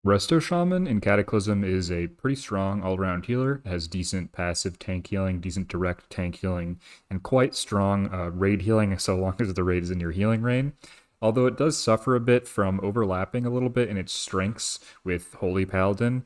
Resto Shaman in Cataclysm is a pretty strong all-around healer. It has decent passive tank healing, decent direct tank healing, and quite strong raid healing so long as the raid is in your healing range. Although it does suffer a bit from overlapping a little bit in its strengths with Holy Paladin,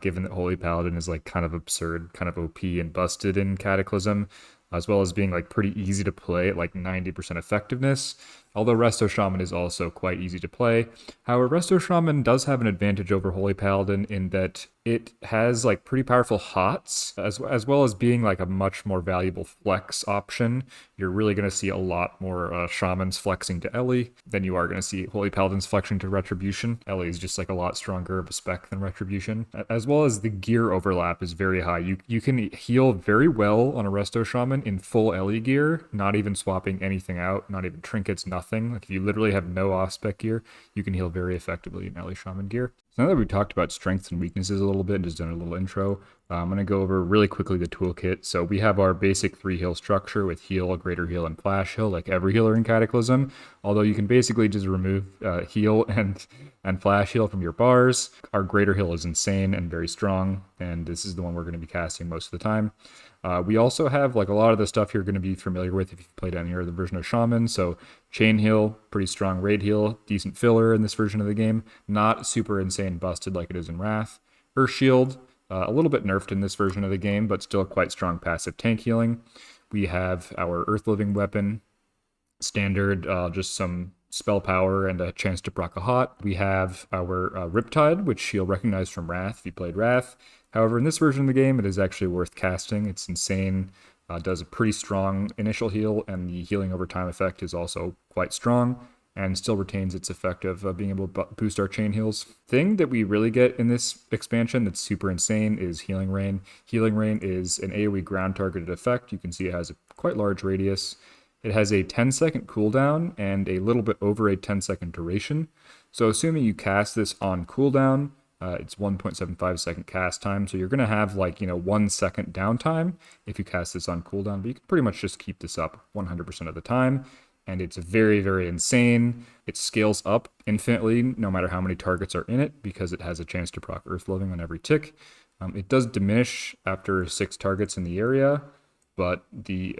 given that Holy Paladin is like kind of absurd, kind of OP and busted in Cataclysm, as well as being like pretty easy to play at like 90% effectiveness. Although Resto Shaman is also quite easy to play. However, Resto Shaman does have an advantage over Holy Paladin in that it has like pretty powerful hots, as well as being like a much more valuable flex option. You're really going to see a lot more Shamans flexing to Ellie than you are going to see Holy Paladins flexing to Retribution. Ellie is just like a lot stronger of a spec than Retribution. As well as the gear overlap is very high. You can heal very well on a Resto Shaman in full Ellie gear, not even swapping anything out, not even trinkets, nothing. Like if you literally have no off-spec gear, you can heal very effectively in Ellie Shaman gear. So now that we've talked about strengths and weaknesses a little bit and just done a little intro, I'm going to go over really quickly the toolkit. So we have our basic 3 heal structure with heal, greater heal, and flash heal, like every healer in Cataclysm. Although you can basically just remove heal and flash heal from your bars. Our greater heal is insane and very strong, and this is the one we're going to be casting most of the time. We also have like a lot of the stuff you're going to be familiar with if you've played any other version of Shaman. So chain heal, pretty strong raid heal, decent filler in this version of the game. Not super insane busted like it is in Wrath. Earth Shield, a little bit nerfed in this version of the game, but still quite strong passive tank healing. We have our Earth Living weapon, standard, just some spell power and a chance to proc a hot. We have our Riptide, which you'll recognize from Wrath if you played Wrath. However, in this version of the game, it is actually worth casting. It's insane. Does a pretty strong initial heal, and the healing over time effect is also quite strong, and still retains its effect of being able to boost our chain heals. Thing that we really get in this expansion that's super insane is Healing Rain. Healing Rain is an AoE ground targeted effect. You can see it has a quite large radius. It has a 10-second cooldown and a little bit over a 10-second duration. So assuming you cast this on cooldown, it's 1.75 second cast time, so you're going to have like 1 second downtime if you cast this on cooldown, but you can pretty much just keep this up 100% of the time, and it's very, very insane. It scales up infinitely no matter how many targets are in it because it has a chance to proc Earth Living on every tick. It does diminish after 6 targets in the area, but the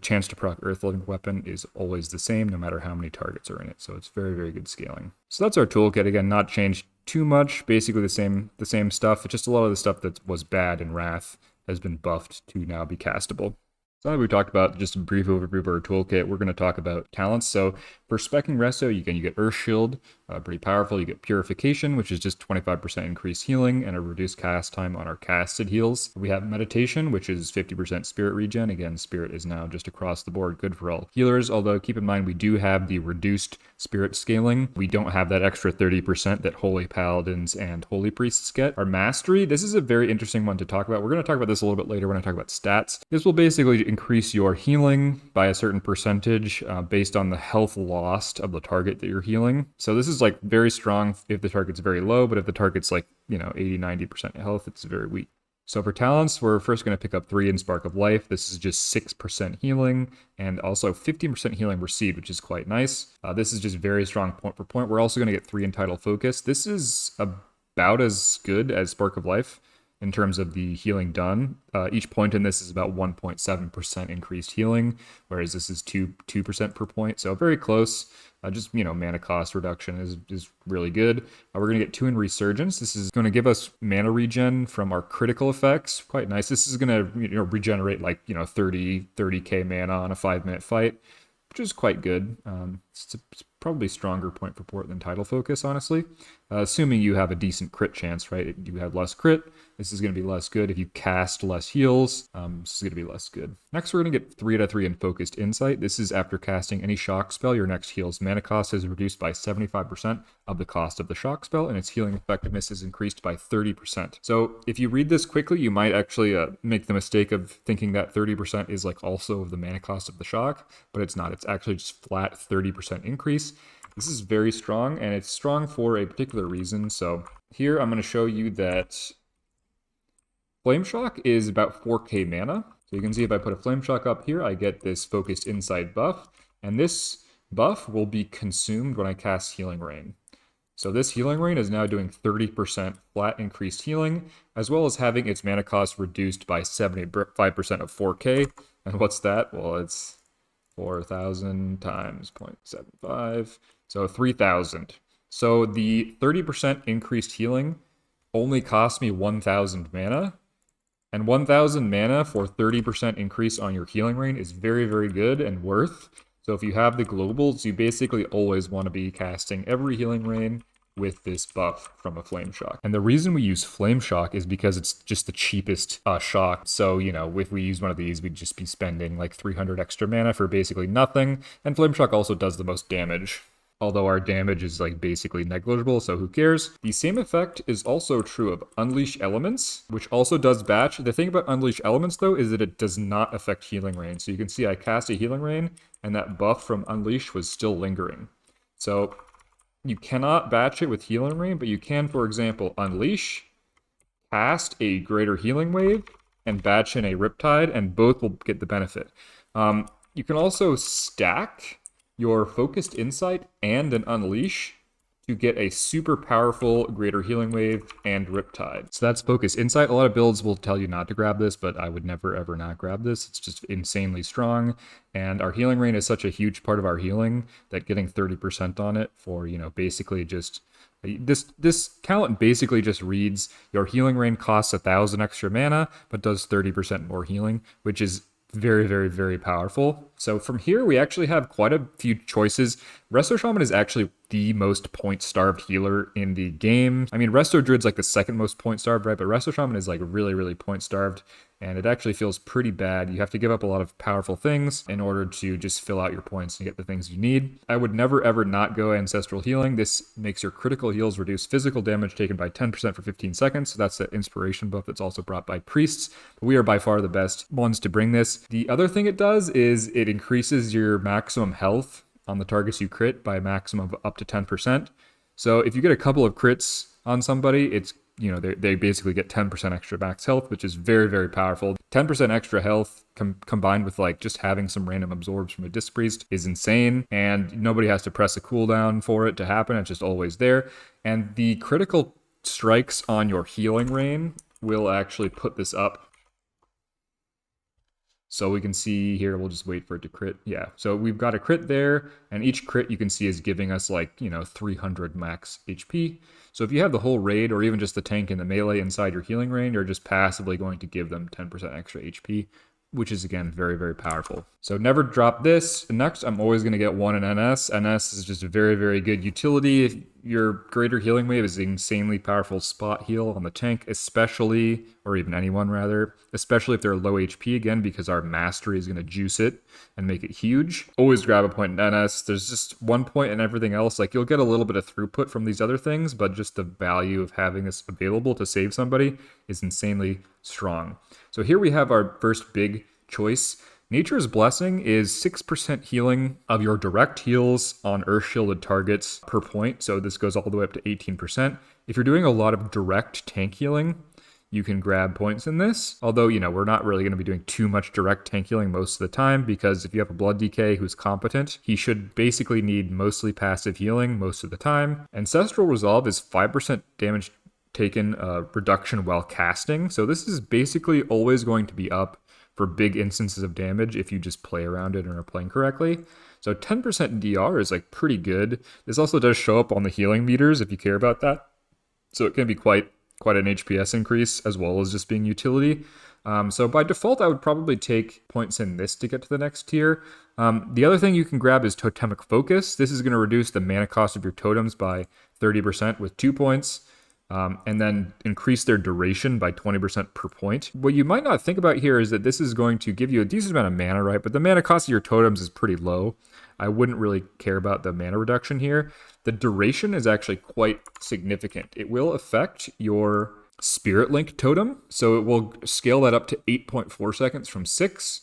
chance to proc Earth Living weapon is always the same no matter how many targets are in it. So it's very, very good scaling. So that's our toolkit. Again, not changed too much, basically the same stuff. It's just a lot of the stuff that was bad in Wrath has been buffed to now be castable. So now that we talked about just a brief overview of our toolkit, we're going to talk about talents. So for specking Resto, you get Earth Shield, pretty powerful. You get Purification, which is just 25% increased healing and a reduced cast time on our casted heals. We have Meditation, which is 50% spirit regen. Again, spirit is now just across the board good for all healers, although keep in mind we do have the reduced spirit scaling. We don't have that extra 30% that Holy Paladins and Holy Priests get. Our Mastery, this is a very interesting one to talk about. We're going to talk about this a little bit later when I talk about stats. This will basically increase your healing by a certain percentage based on the health lost of the target that you're healing. So this is like very strong if the target's very low, but if the target's like 80-90% health, it's very weak. So for talents, we're first going to pick up 3 in Spark of Life. This is just 6% healing and also 15% healing received, which is quite nice. This is just very strong point for point. We're also going to get 3 in Tidal Focus. This is about as good as Spark of Life in terms of the healing done. Each point in this is about 1.7% increased healing, whereas this is 2% per point. So very close. Just mana cost reduction is really good. We're going to get 2 in Resurgence. This is going to give us mana regen from our critical effects. Quite nice. This is going to regenerate like 30k mana on a 5-minute fight, which is quite good. It's probably stronger point for port than Tidal Focus, honestly. Assuming you have a decent crit chance, right? You have less crit, this is going to be less good. If you cast less heals, this is going to be less good. Next, we're going to get 3 out of 3 in Focused Insight. This is after casting any shock spell, your next heal's mana cost is reduced by 75% of the cost of the shock spell, and its healing effectiveness is increased by 30%. So if you read this quickly, you might actually make the mistake of thinking that 30% is like also of the mana cost of the shock, but it's not. It's actually just flat 30% increase. This is very strong, and it's strong for a particular reason. So here I'm going to show you that Flame Shock is about 4k mana. So you can see if I put a Flame Shock up here, I get this Focused Insight buff, and this buff will be consumed when I cast Healing Rain. So this healing rain is now doing 30% flat increased healing, as well as having its mana cost reduced by 75% of 4k. And what's that? Well, it's 4,000 times 0.75, so 3,000. So the 30% increased healing only cost me 1,000 mana, and 1,000 mana for 30% increase on your healing rain is very, very good and worth. So if you have the globals, you basically always want to be casting every healing rain with this buff from a flame shock. And the reason we use flame shock is because it's just the cheapest shock. So, you know, if we use one of these, we'd just be spending like 300 extra mana for basically nothing. And flame shock also does the most damage, although our damage is like basically negligible, so who cares? The same effect is also true of Unleash Elements, which also does batch. The thing about Unleash Elements, though, is that it does not affect Healing Rain. So you can see I cast a Healing Rain, and that buff from Unleash was still lingering. So you cannot batch it with Healing Rain, but you can, for example, Unleash, cast a Greater Healing Wave, and batch in a Riptide, and both will get the benefit. You can also stack your Focused Insight and an Unleash to get a super powerful Greater Healing Wave and Riptide. So that's Focused Insight. A lot of builds will tell you not to grab this, but I would never ever not grab this. It's just insanely strong, and our Healing Rain is such a huge part of our healing that getting 30% on it for, you know, basically just... This talent basically just reads your Healing Rain costs 1,000 extra mana, but does 30% more healing, which is very, very, very powerful. So from here, we actually have quite a few choices. Resto Shaman is actually the most point-starved healer in the game. I mean, Resto Druid's like the second most point-starved, right? But Resto Shaman is like really, really point-starved, and it actually feels pretty bad. You have to give up a lot of powerful things in order to just fill out your points and get the things you need. I would never, ever not go Ancestral Healing. This makes your critical heals reduce physical damage taken by 10% for 15 seconds. So that's the inspiration buff that's also brought by priests. But we are by far the best ones to bring this. The other thing it does is it increases your maximum health on the targets you crit by a maximum of up to 10%. So if you get a couple of crits on somebody, it's, you know, they basically get 10% extra max health, which is very, very powerful. 10% extra health combined with like just having some random absorbs from a Disc Priest is insane, and nobody has to press a cooldown for it to happen. It's just always there. And the critical strikes on your healing rain will actually put this up. So we can see here, we'll just wait for it to crit. Yeah, so we've got a crit there, and each crit you can see is giving us like, you know, 300 max HP. So if you have the whole raid, or even just the tank and the melee inside your healing rain, you're just passively going to give them 10% extra HP, which is, again, very, very powerful. So never drop this. Next, I'm always going to get one in NS. NS is just a very, very good utility. Your Greater Healing Wave is an insanely powerful spot heal on the tank, especially, or even anyone rather, especially if they're low HP, again, because our Mastery is going to juice it and make it huge. Always grab a point in NS. There's just one point in everything else. Like, you'll get a little bit of throughput from these other things, but just the value of having this available to save somebody is insanely strong. So here we have our first big choice. Nature's Blessing is 6% healing of your direct heals on Earth Shielded targets per point. So this goes all the way up to 18%. If you're doing a lot of direct tank healing, you can grab points in this. Although, you know, we're not really going to be doing too much direct tank healing most of the time, because if you have a Blood DK who's competent, he should basically need mostly passive healing most of the time. Ancestral Resolve is 5% damage taken reduction while casting. So this is basically always going to be up for big instances of damage if you just play around it and are playing correctly. So 10% DR is like pretty good. This also does show up on the healing meters if you care about that. So it can be quite an HPS increase as well as just being utility. So by default, I would probably take points in this to get to the next tier. The other thing you can grab is Totemic Focus. This is going to reduce the mana cost of your totems by 30% with 2 points. And then increase their duration by 20% per point. What you might not think about here is that this is going to give you a decent amount of mana, right? But the mana cost of your totems is pretty low. I wouldn't really care about the mana reduction here. The duration is actually quite significant. It will affect your Spirit Link totem, so it will scale that up to 8.4 seconds from 6.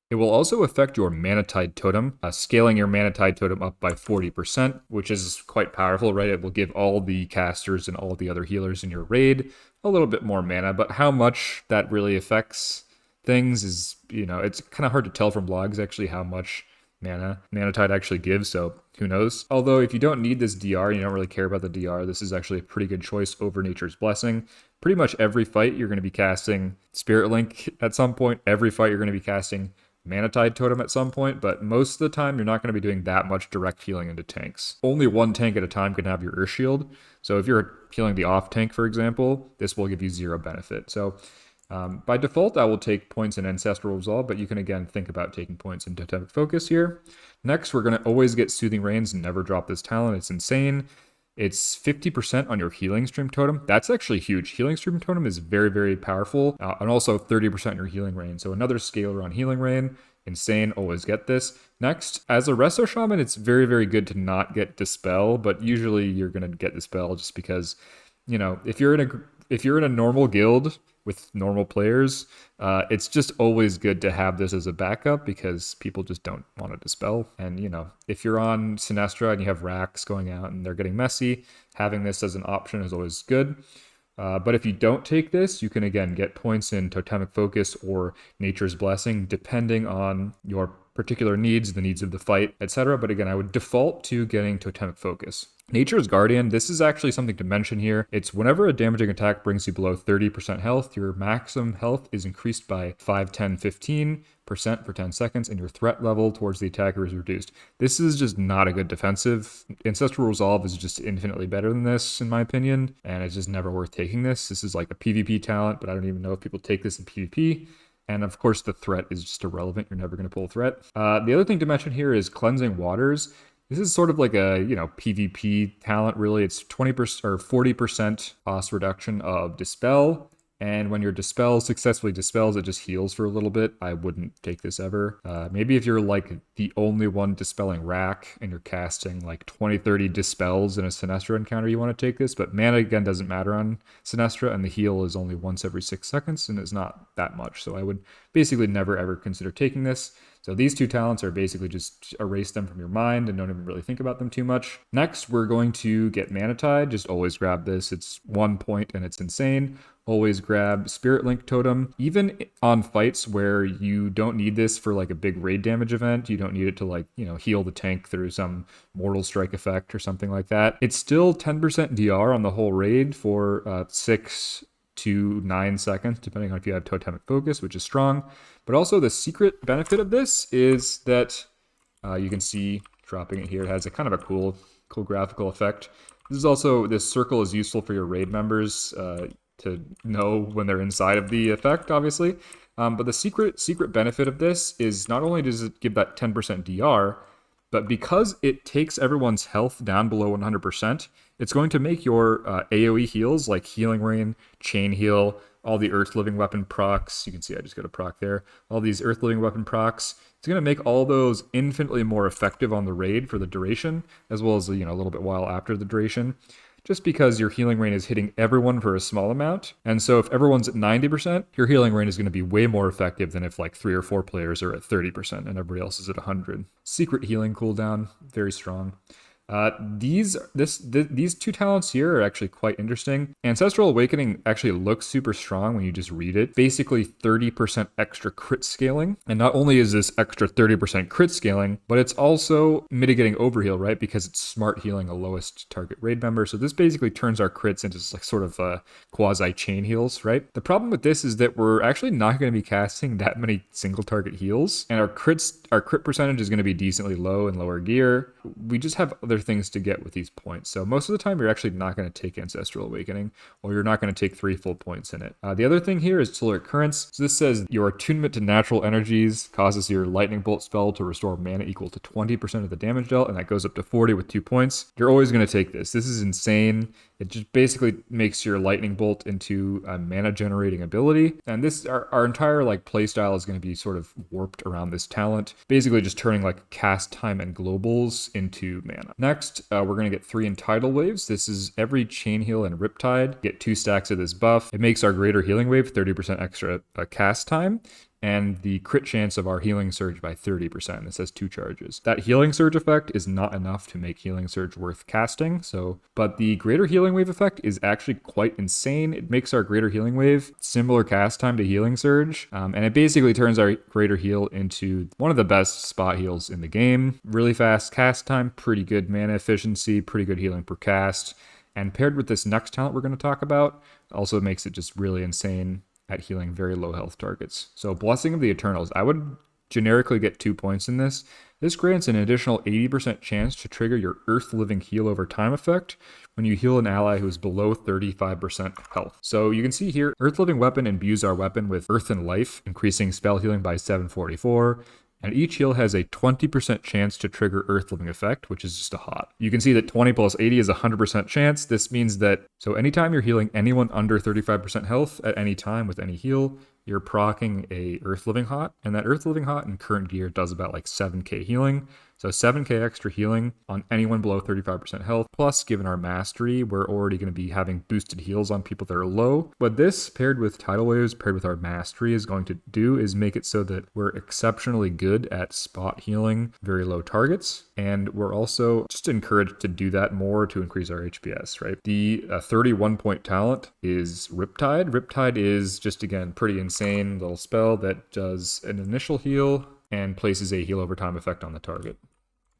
It will also affect your Manatide totem, scaling your Manatide totem up by 40%, which is quite powerful, right? It will give all the casters and all the other healers in your raid a little bit more mana, but how much that really affects things is, you know, it's kind of hard to tell from logs actually how much mana Manatide actually gives, so who knows? Although if you don't need this DR, you don't really care about the DR, this is actually a pretty good choice over Nature's Blessing. Pretty much every fight you're going to be casting Spirit Link at some point. Every fight you're going to be casting Mana Tide Totem at some point, but most of the time you're not going to be doing that much direct healing into tanks. Only one tank at a time can have your Earth Shield. So if you're healing the off tank, for example, this will give you 0 benefit. So by default, I will take points in Ancestral Resolve, but you can again think about taking points in Totemic Focus here. Next, we're going to always get Soothing Rains and never drop this talent. It's insane. It's 50% on your Healing Stream Totem. That's actually huge. Healing Stream Totem is very, very powerful, and also 30% on your Healing Rain. So another scaler on Healing Rain. Insane, always get this. Next, as a Resto Shaman, it's very, very good to not get Dispel, but usually you're going to get Dispel just because, you know, if you're in a normal guild with normal players, it's just always good to have this as a backup because people just don't want to dispel. And, you know, if you're on Sinestra and you have racks going out and they're getting messy, having this as an option is always good. But if you don't take this, you can again get points in Totemic Focus or Nature's Blessing, depending on your particular needs, the needs of the fight, etc. But again, I would default to getting Totemic Focus. Nature's Guardian, this is actually something to mention here. It's whenever a damaging attack brings you below 30% health, your maximum health is increased by 5, 10, 15% for 10 seconds, and your threat level towards the attacker is reduced. This is just not a good defensive. Ancestral Resolve is just infinitely better than this, in my opinion, and it's just never worth taking this. This is like a PvP talent, but I don't even know if people take this in PvP. And of course, the threat is just irrelevant. You're never going to pull a threat. The other thing to mention here is Cleansing Waters. This is sort of like a, you know, PvP talent, really. It's 20% or 40% cost reduction of Dispel. And when your Dispel successfully dispels, it just heals for a little bit. I wouldn't take this ever. Maybe if you're like the only one dispelling rack and you're casting like 20, 30 dispels in a Sinestra encounter, you want to take this. But mana, again, doesn't matter on Sinestra, and the heal is only once every 6 seconds, and it's not that much. So I would basically never, ever consider taking this. So these two talents are basically just erase them from your mind and don't even really think about them too much. Next, we're going to get Mana Tide. Just always grab this. It's 1 point and it's insane. Always grab Spirit Link Totem. Even on fights where you don't need this for like a big raid damage event, you don't need it to like, you know, heal the tank through some Mortal Strike effect or something like that. It's still 10% DR on the whole raid for 6 to 9 seconds, depending on if you have Totemic Focus, which is strong. But also the secret benefit of this is that you can see dropping it here. It has a kind of a cool graphical effect. This circle is useful for your raid members to know when they're inside of the effect, obviously. But the secret benefit of this is not only does it give that 10% DR, but because it takes everyone's health down below 100%, it's going to make your AoE heals like Healing Rain, Chain Heal, all the Earth Living Weapon procs. You can see I just got a proc there. All these Earth Living Weapon procs. It's going to make all those infinitely more effective on the raid for the duration, as well as, you know, a little bit while after the duration. Just because your Healing Rain is hitting everyone for a small amount. And so if everyone's at 90%, your Healing Rain is going to be way more effective than if like 3 or 4 players are at 30% and everybody else is at 100. Secret Healing cooldown, very strong. These two talents here are actually quite interesting. Ancestral Awakening actually looks super strong when you just read it. Basically 30% extra crit scaling. And not only is this extra 30% crit scaling, but it's also mitigating overheal, right? Because it's smart healing a lowest target raid member. So this basically turns our crits into like sort of quasi chain heals, right? The problem with this is that we're actually not going to be casting that many single target heals, and our crit percentage is going to be decently low in lower gear. We just have other things to get with these points. So most of the time, you're actually not going to take Ancestral Awakening, or you're not going to take 3 full points in it. The other thing here is Telluric Currents. So this says your attunement to natural energies causes your Lightning Bolt spell to restore mana equal to 20% of the damage dealt, and that goes up to 40 with 2 points. You're always going to take this. This is insane. It just basically makes your Lightning Bolt into a mana generating ability. And this, our entire like playstyle is going to be sort of warped around this talent, basically just turning like cast time and globals into mana. Next, we're going to get 3 Tidal Waves. This is every Chain Heal and Riptide. Get 2 stacks of this buff. It makes our Greater Healing Wave 30% extra cast time. and the crit chance of our healing surge by 30%. This has 2 charges. That healing surge effect is not enough to make healing surge worth casting, but the greater healing wave effect is actually quite insane. It makes our greater healing wave similar cast time to healing surge, and it basically turns our greater heal into one of the best spot heals in the game. Really fast cast time, pretty good mana efficiency, pretty good healing per cast, and paired with this next talent we're going to talk about, also makes it just really insane at healing very low health targets. So Blessing of the Eternals, I would generically get 2 points in this. This grants an additional 80% chance to trigger your Earth Living Heal over time effect when you heal an ally who is below 35% health. So you can see here, Earth Living Weapon imbues our weapon with Earth and Life, increasing spell healing by 744. And each heal has a 20% chance to trigger Earth Living effect, which is just a hot. You can see that 20 plus 80 is a 100% chance. This means that, so anytime you're healing anyone under 35% health at any time with any heal, you're proccing a Earth Living Hot, and that Earth Living Hot in current gear does about like 7k healing. So 7k extra healing on anyone below 35% health. Plus, given our mastery, we're already going to be having boosted heals on people that are low. What this, paired with tidal waves, paired with our mastery, is going to do is make it so that we're exceptionally good at spot healing very low targets. And we're also just encouraged to do that more to increase our HPS, right? The 31 point talent is Riptide. Riptide is just, again, pretty insane little spell that does an initial heal and places a heal over time effect on the target.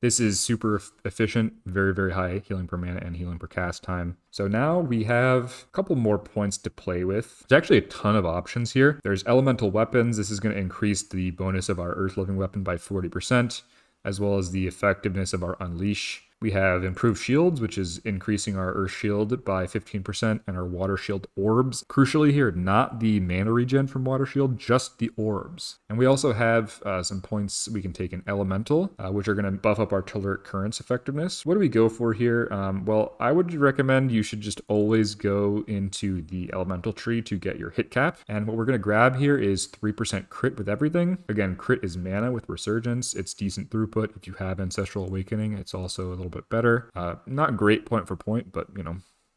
This is super efficient, very, very high healing per mana and healing per cast time. So now we have a couple more points to play with. There's actually a ton of options here. There's elemental weapons. This is going to increase the bonus of our Earth Living Weapon by 40%, as well as the effectiveness of our Unleash. We have improved shields, which is increasing our Earth Shield by 15%, and our Water Shield orbs. Crucially here, not the mana regen from Water Shield, just the orbs. And we also have some points we can take in Elemental, which are going to buff up our Telluric Currents effectiveness. What do we go for here? Well, I would recommend you should just always go into the Elemental tree to get your hit cap. And what we're going to grab here is 3% crit with everything. Again, crit is mana with Resurgence. It's decent throughput. If you have Ancestral Awakening, it's also a little bit better. Not great point for point, but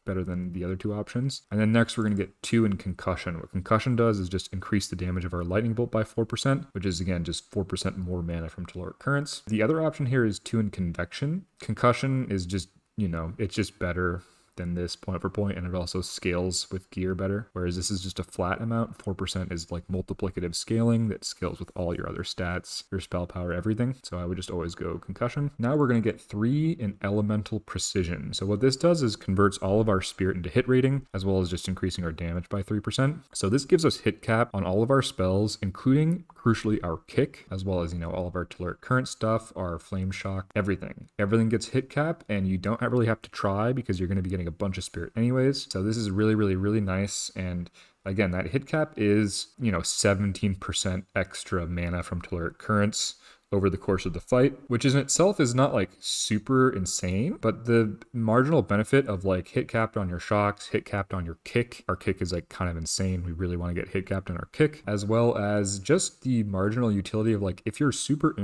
better than the other 2 options. And then next we're going to get 2 in Concussion. What Concussion does is just increase the damage of our Lightning Bolt by 4%, which is again just 4% more mana from Telluric Currents. The other option here is 2 in Convection. Concussion is just, it's just better than this point for point, and it also scales with gear better, whereas this is just a flat amount. 4% is like multiplicative scaling that scales with all your other stats, your spell power, everything. So I would just always go Concussion. Now we're going to get 3 in Elemental Precision. So what this does is converts all of our spirit into hit rating, as well as just increasing our damage by 3%. So this gives us hit cap on all of our spells, including, crucially, our kick, as well as all of our Telluric Current stuff, our Flame Shock, everything gets hit cap, and you don't really have to try because you're going to be getting a bunch of spirit anyways. So this is really, really, really nice. And again, that hit cap is 17% extra mana from Telluric Currents over the course of the fight, which in itself is not like super insane, but the marginal benefit of like hit capped on your shocks, hit capped on your kick, our kick is like kind of insane. We really want to get hit capped on our kick, as well as just the marginal utility of like if you're super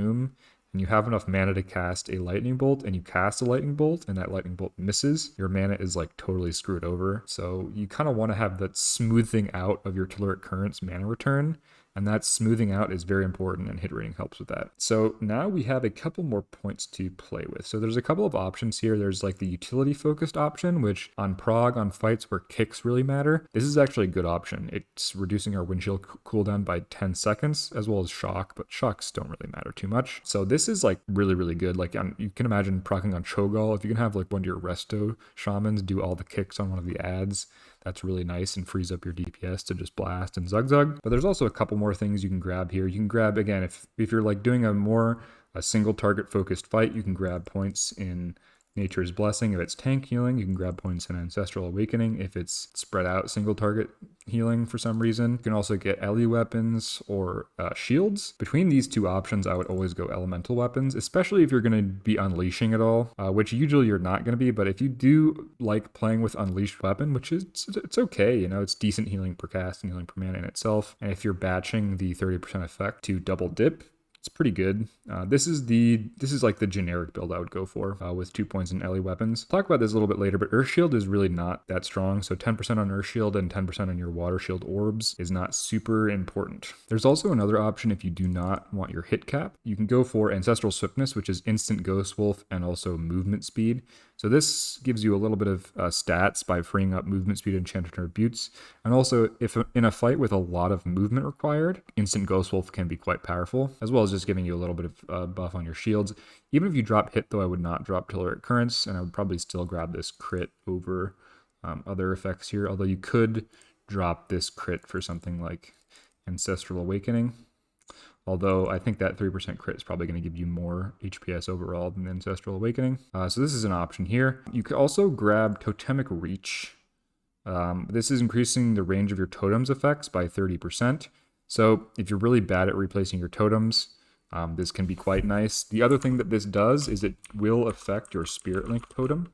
and you have enough mana to cast a lightning bolt, and you cast a lightning bolt and that lightning bolt misses, your mana is like totally screwed over. So you kind of want to have that smoothing out of your Telluric Currents mana return, and that smoothing out is very important, and hit rating helps with that. So now we have a couple more points to play with. So there's a couple of options here. There's like the utility focused option, which on prog, on fights where kicks really matter, this is actually a good option. It's reducing our windshield cooldown by 10 seconds, as well as shock, but shocks don't really matter too much. So this is like really, really good. Like you can imagine proccing on Cho'Gall. If you can have like one of your Resto shamans do all the kicks on one of the ads, that's really nice and frees up your DPS to just blast and zug. But there's also a couple more things you can grab here. You can grab, again, if you're like doing a single target focused fight, you can grab points in Nature's Blessing. If it's tank healing, you can grab points in Ancestral Awakening. If it's spread out single target healing for some reason, you can also get Ellie weapons or shields. Between these 2 options, I would always go elemental weapons, especially if you're going to be unleashing at all, which usually you're not going to be. But if you do like playing with unleashed weapon, which is it's okay, it's decent healing per cast and healing per mana in itself. And if you're batching the 30% effect to double dip, It's pretty good. This is like the generic build I would go for with 2 points in LE weapons. I'll talk about this a little bit later, but Earth Shield is really not that strong. So 10% on Earth Shield and 10% on your Water Shield orbs is not super important. There's also another option if you do not want your hit cap. You can go for Ancestral Swiftness, which is instant Ghost Wolf and also movement speed. So this gives you a little bit of stats by freeing up movement speed and enchanted tributes. And also, if in a fight with a lot of movement required, instant Ghost Wolf can be quite powerful, as well as just giving you a little bit of buff on your shields. Even if you drop hit, though, I would not drop Telluric Currents, and I would probably still grab this crit over other effects here, although you could drop this crit for something like Ancestral Awakening. Although I think that 3% crit is probably going to give you more HPS overall than Ancestral Awakening. So this is an option here. You could also grab Totemic Reach. This is increasing the range of your totem's effects by 30%. So if you're really bad at replacing your totems, this can be quite nice. The other thing that this does is it will affect your Spirit Link totem.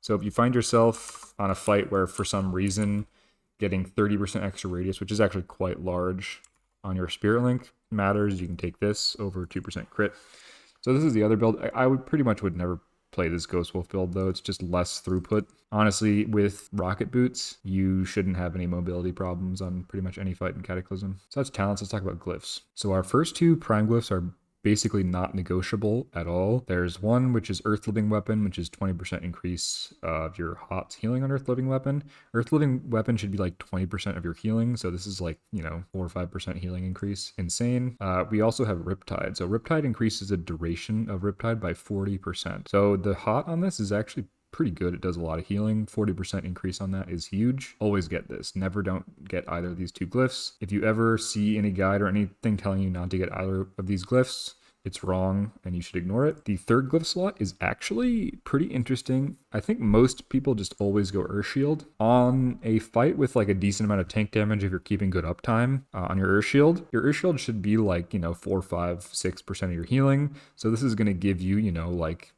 So if you find yourself on a fight where for some reason getting 30% extra radius, which is actually quite large on your Spirit Link, matters, you can take this over 2% crit. So this is the other build. I would pretty much would never play this Ghost Wolf build, though. It's just less throughput. Honestly, with Rocket Boots, you shouldn't have any mobility problems on pretty much any fight in Cataclysm. So that's talents. Let's talk about Glyphs. So our first two Prime Glyphs are basically not negotiable at all. There's one which is Earth Living Weapon, which is 20% increase of your HOTS healing on Earth Living Weapon. Earth Living Weapon should be like 20% of your healing, so this is like, 4 or 5% healing increase. Insane. We also have Riptide. So Riptide increases the duration of Riptide by 40%. So the HOT on this is actually pretty good. It does a lot of healing. 40% increase on that is huge. Always get this. Never don't get either of these two glyphs. If you ever see any guide or anything telling you not to get either of these glyphs, it's wrong and you should ignore it. The third glyph slot is actually pretty interesting. I think most people just always go Earth Shield. On a fight with like a decent amount of tank damage, if you're keeping good uptime on your Earth Shield should be like, 4, 5, 6% of your healing. So this is going to give you, like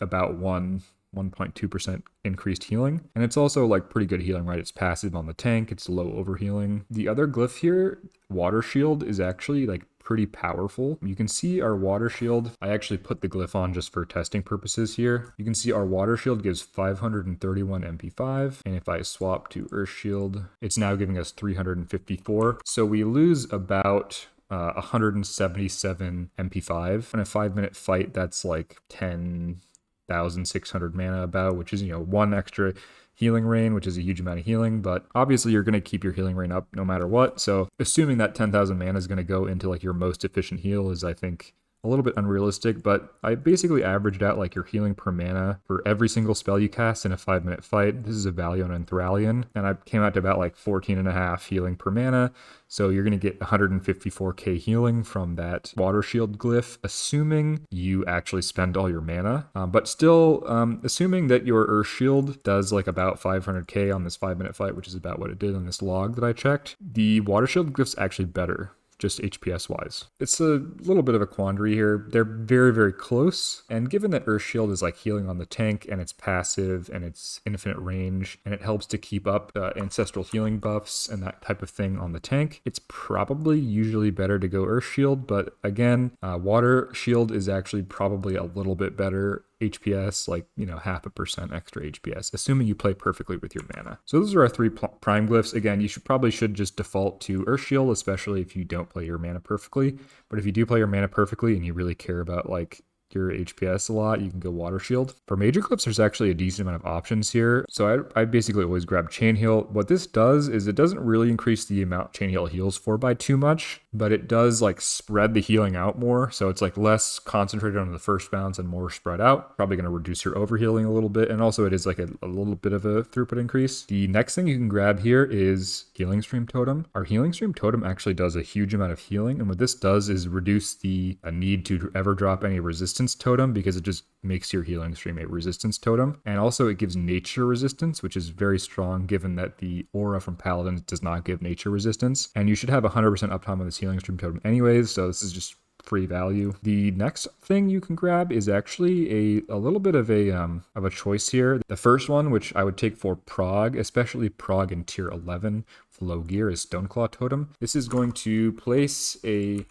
about 1.2% increased healing. And it's also like pretty good healing, right? It's passive on the tank. It's low overhealing. The other glyph here, Water Shield, is actually like pretty powerful. You can see our Water Shield. I actually put the glyph on just for testing purposes here. You can see our Water Shield gives 531 MP5. And if I swap to Earth Shield, it's now giving us 354. So we lose about 177 MP5. In a 5-minute fight, that's like 10,600 mana about, which is, 1 extra healing rain, which is a huge amount of healing, but obviously you're going to keep your healing rain up no matter what. So assuming that 10,000 mana is going to go into like your most efficient heal is, I think, a little bit unrealistic, but I basically averaged out like your healing per mana for every single spell you cast in a 5-minute fight. This is a Valion and Thralion, and I came out to about like 14.5 healing per mana. So you're going to get 154k healing from that Water Shield glyph, assuming you actually spend all your mana. But still, assuming that your Earth Shield does like about 500k on this 5-minute fight, which is about what it did on this log that I checked, the Water Shield glyph's actually better, just HPS wise. It's a little bit of a quandary here. They're very, very close. And given that Earth Shield is like healing on the tank and it's passive and it's infinite range and it helps to keep up ancestral healing buffs and that type of thing on the tank, it's probably usually better to go Earth Shield. But again, Water Shield is actually probably a little bit better HPS, like 0.5% extra HPS, assuming you play perfectly with your mana. So those are our 3 prime glyphs. Again, you probably should just default to Earth Shield, especially if you don't play your mana perfectly. But if you do play your mana perfectly and you really care about like your HPS a lot, you can go Water Shield. For major glyphs, there's actually a decent amount of options here. So I basically always grab Chain Heal. What this does is it doesn't really increase the amount Chain Heal heals for by too much, but it does like spread the healing out more. So it's like less concentrated on the first bounce and more spread out. Probably going to reduce your overhealing a little bit. And also it is like a little bit of a throughput increase. The next thing you can grab here is Healing Stream Totem. Our Healing Stream Totem actually does a huge amount of healing. And what this does is reduce the need to ever drop any resistance totem, because it just makes your healing stream a resistance totem. And also it gives nature resistance, which is very strong given that the aura from Paladins does not give nature resistance. And you should have 100% uptime on this healing stream totem anyways, so this is just free value. The next thing you can grab is actually a little bit of a choice here. The first one, which I would take for prog, especially prog in tier 11 with low gear, is Stoneclaw Totem. This is going to place a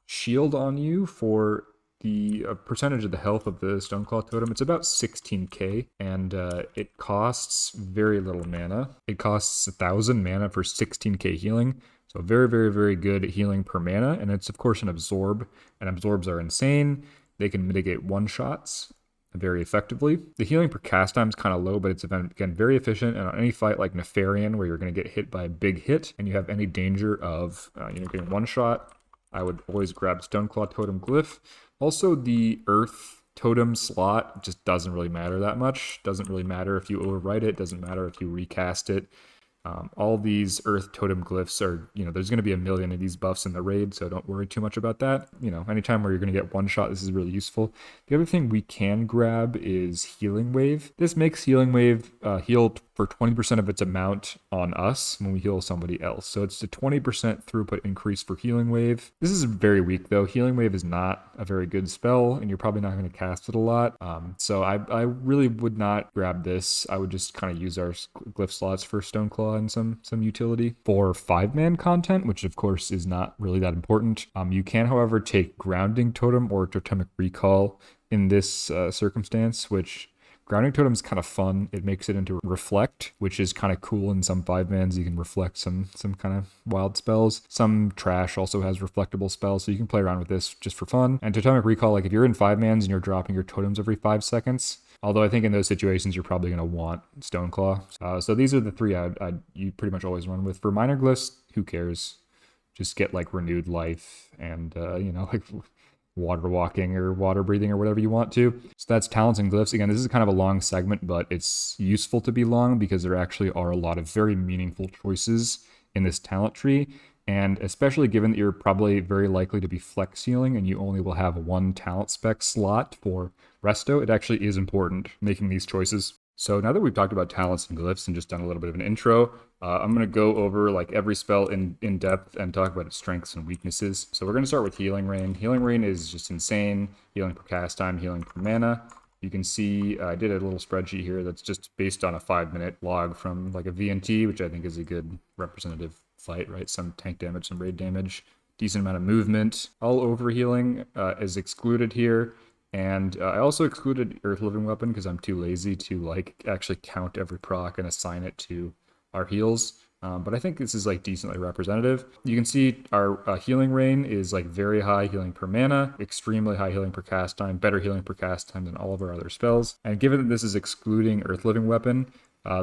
shield on you for the percentage of the health of the Stoneclaw Totem. It's about 16k, and it costs very little mana. It costs 1,000 mana for 16k healing. So very, very, very good healing per mana, and it's of course an absorb, and absorbs are insane. They can mitigate one-shots very effectively. The healing per cast time is kind of low, but it's again very efficient. And on any fight like Nefarian, where you're going to get hit by a big hit and you have any danger of getting one shot, I would always grab Stoneclaw Totem Glyph. Also, the Earth Totem slot just doesn't really matter that much. Doesn't really matter if you overwrite it. Doesn't matter if you recast it. All these Earth Totem Glyphs are, there's going to be a million of these buffs in the raid, so don't worry too much about that. Anytime where you're going to get one shot, this is really useful. The other thing we can grab is Healing Wave. This makes Healing Wave heal for 20% of its amount on us when we heal somebody else. So it's a 20% throughput increase for Healing Wave. This is very weak though. Healing Wave is not a very good spell, and you're probably not going to cast it a lot. So I really would not grab this. I would just kind of use our Glyph slots for Stoneclaw and some utility. For 5-man content, which of course is not really that important, you can, however, take Grounding Totem or Totemic Recall in this circumstance, which Grounding Totem is kind of fun. It makes it into Reflect, which is kind of cool in some 5-mans. You can reflect some kind of wild spells. Some trash also has reflectable spells, so you can play around with this just for fun. And Totemic Recall, like if you're in 5-mans and you're dropping your totems every 5 seconds, although I think in those situations you're probably going to want Stoneclaw. So these are the three you pretty much always run with. For minor glyphs, who cares? Just get like Renewed Life and like water walking or water breathing or whatever you want to. So that's talents and glyphs. Again, this is kind of a long segment, but it's useful to be long because there actually are a lot of very meaningful choices in this talent tree. And especially given that you're probably very likely to be flex healing and you only will have one talent spec slot for Resto, it actually is important making these choices. So now that we've talked about talents and glyphs and just done a little bit of an intro, I'm going to go over like every spell in depth and talk about its strengths and weaknesses. So we're going to start with Healing Rain. Healing Rain is just insane. Healing per cast time, healing per mana. You can see I did a little spreadsheet here that's just based on a 5-minute log from like a VNT, which I think is a good representative fight, right? Some tank damage, some raid damage, decent amount of movement. All over healing is excluded here. And I also excluded Earth Living Weapon because I'm too lazy to like actually count every proc and assign it to our heals. But I think this is like decently representative. You can see our Healing Rain is like very high healing per mana, extremely high healing per cast time, better healing per cast time than all of our other spells. And given that this is excluding Earth Living Weapon,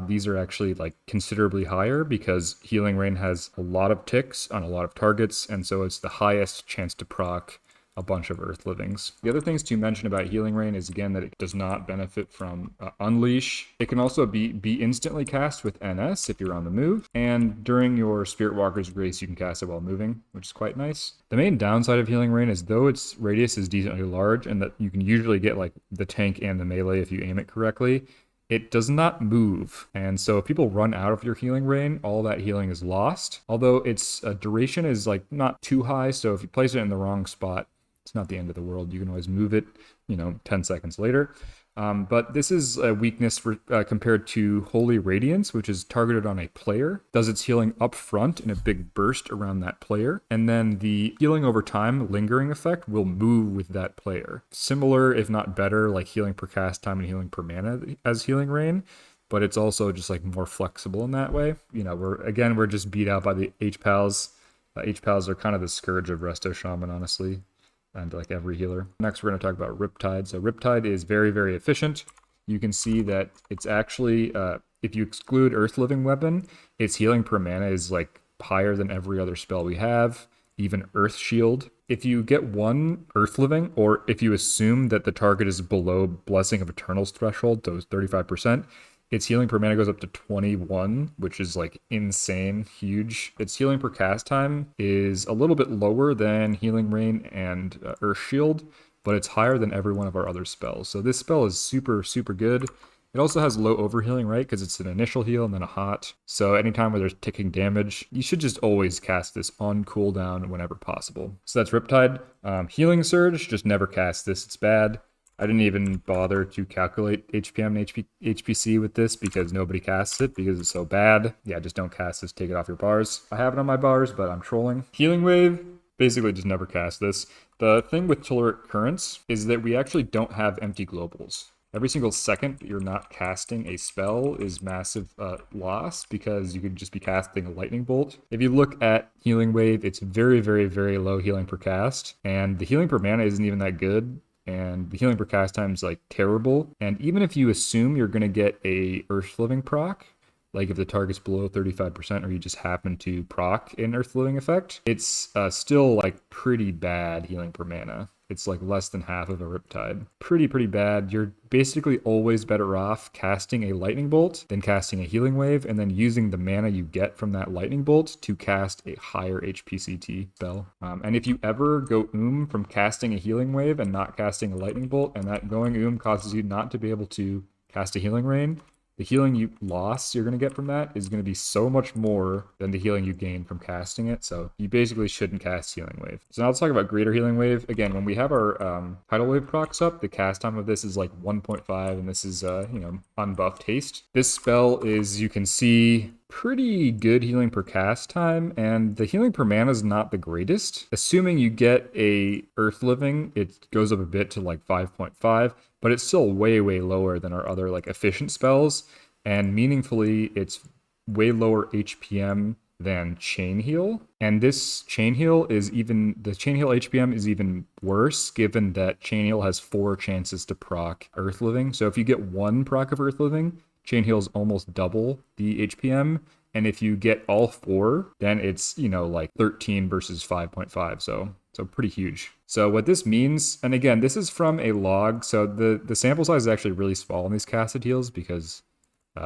these are actually like considerably higher because Healing Rain has a lot of ticks on a lot of targets, and so it's the highest chance to proc a bunch of Earth Livings. The other things to mention about Healing Rain is, again, that it does not benefit from Unleash. It can also be instantly cast with NS if you're on the move, and during your Spirit Walker's Grace, you can cast it while moving, which is quite nice. The main downside of Healing Rain is, though its radius is decently large, and that you can usually get like the tank and the melee if you aim it correctly, it does not move. And so if people run out of your Healing Rain, all that healing is lost. Although its duration is like not too high, so if you place it in the wrong spot, it's not the end of the world. You can always move it, 10 seconds later. But this is a weakness for compared to Holy Radiance, which is targeted on a player. Does its healing up front in a big burst around that player. And then the healing over time, lingering effect, will move with that player. Similar, if not better, like healing per cast time and healing per mana as Healing Rain. But it's also just like more flexible in that way. We're just beat out by the H-Pals. H-Pals are kind of the scourge of Resto Shaman, honestly, and like every healer. Next, we're going to talk about Riptide. So Riptide is very, very efficient. You can see that it's actually, if you exclude Earth Living Weapon, its healing per mana is like higher than every other spell we have, even Earth Shield. If you get one Earth Living, or if you assume that the target is below Blessing of Eternal's threshold, those 35%, its healing per mana goes up to 21, which is like insane, huge. Its healing per cast time is a little bit lower than Healing Rain and Earth Shield, but it's higher than every one of our other spells. So this spell is super, super good. It also has low overhealing, right? Because it's an initial heal and then a hot. So anytime where there's ticking damage, you should just always cast this on cooldown whenever possible. So that's Riptide. Healing Surge, just never cast this. It's bad. I didn't even bother to calculate HPM and HPC with this because nobody casts it because it's so bad. Yeah, just don't cast this. Take it off your bars. I have it on my bars, but I'm trolling. Healing Wave, basically just never cast this. The thing with Telluric Currents is that we actually don't have empty globals. Every single second that you're not casting a spell is massive loss because you could just be casting a lightning bolt. If you look at Healing Wave, it's very, very, very low healing per cast, and the healing per mana isn't even that good, and the healing per cast time is like terrible. And even if you assume you're going to get a Earth Living proc, like if the target's below 35% or you just happen to proc an Earth Living effect, it's still like pretty bad healing per mana. It's like less than half of a Riptide. Pretty bad. You're basically always better off casting a Lightning Bolt than casting a Healing Wave, and then using the mana you get from that Lightning Bolt to cast a higher HPCT spell. And if you ever go from casting a Healing Wave and not casting a Lightning Bolt, and that going causes you not to be able to cast a Healing Rain, the healing you lost you're going to get from that is going to be so much more than the healing you gain from casting it. So you basically shouldn't cast Healing Wave. So now let's talk about Greater Healing Wave. Again, when we have our Tidal Wave procs up, the cast time of this is like 1.5, and this is, unbuffed haste. This spell is, you can see, pretty good healing per cast time, and the healing per mana is not the greatest. Assuming you get a Earth Living, it goes up a bit to like 5.5, but it's still way, way lower than our other like efficient spells, and meaningfully, it's way lower HPM than Chain Heal. And this Chain Heal the Chain Heal HPM is even worse, given that Chain Heal has 4 chances to proc Earth Living. So if you get 1 proc of Earth Living, Chain Heal is almost double the HPM. And if you get all 4, then it's, like 13 versus 5.5. So pretty huge. So what this means, and again, this is from a log. So the sample size is actually really small in these casted heals because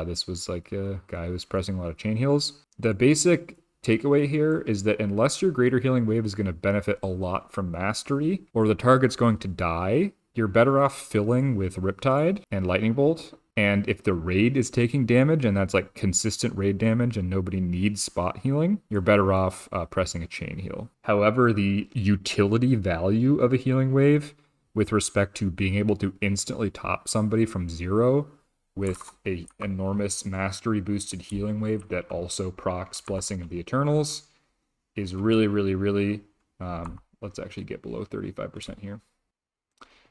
this was like a guy who was pressing a lot of Chain Heals. The basic takeaway here is that unless your Greater Healing Wave is going to benefit a lot from Mastery, or the target's going to die, you're better off filling with Riptide and Lightning Bolt. And if the raid is taking damage, and that's like consistent raid damage and nobody needs spot healing, you're better off pressing a Chain Heal. However, the utility value of a Healing Wave with respect to being able to instantly top somebody from 0 with a enormous Mastery boosted Healing Wave that also procs Blessing of the Eternals is really, really, really, let's actually get below 35% here.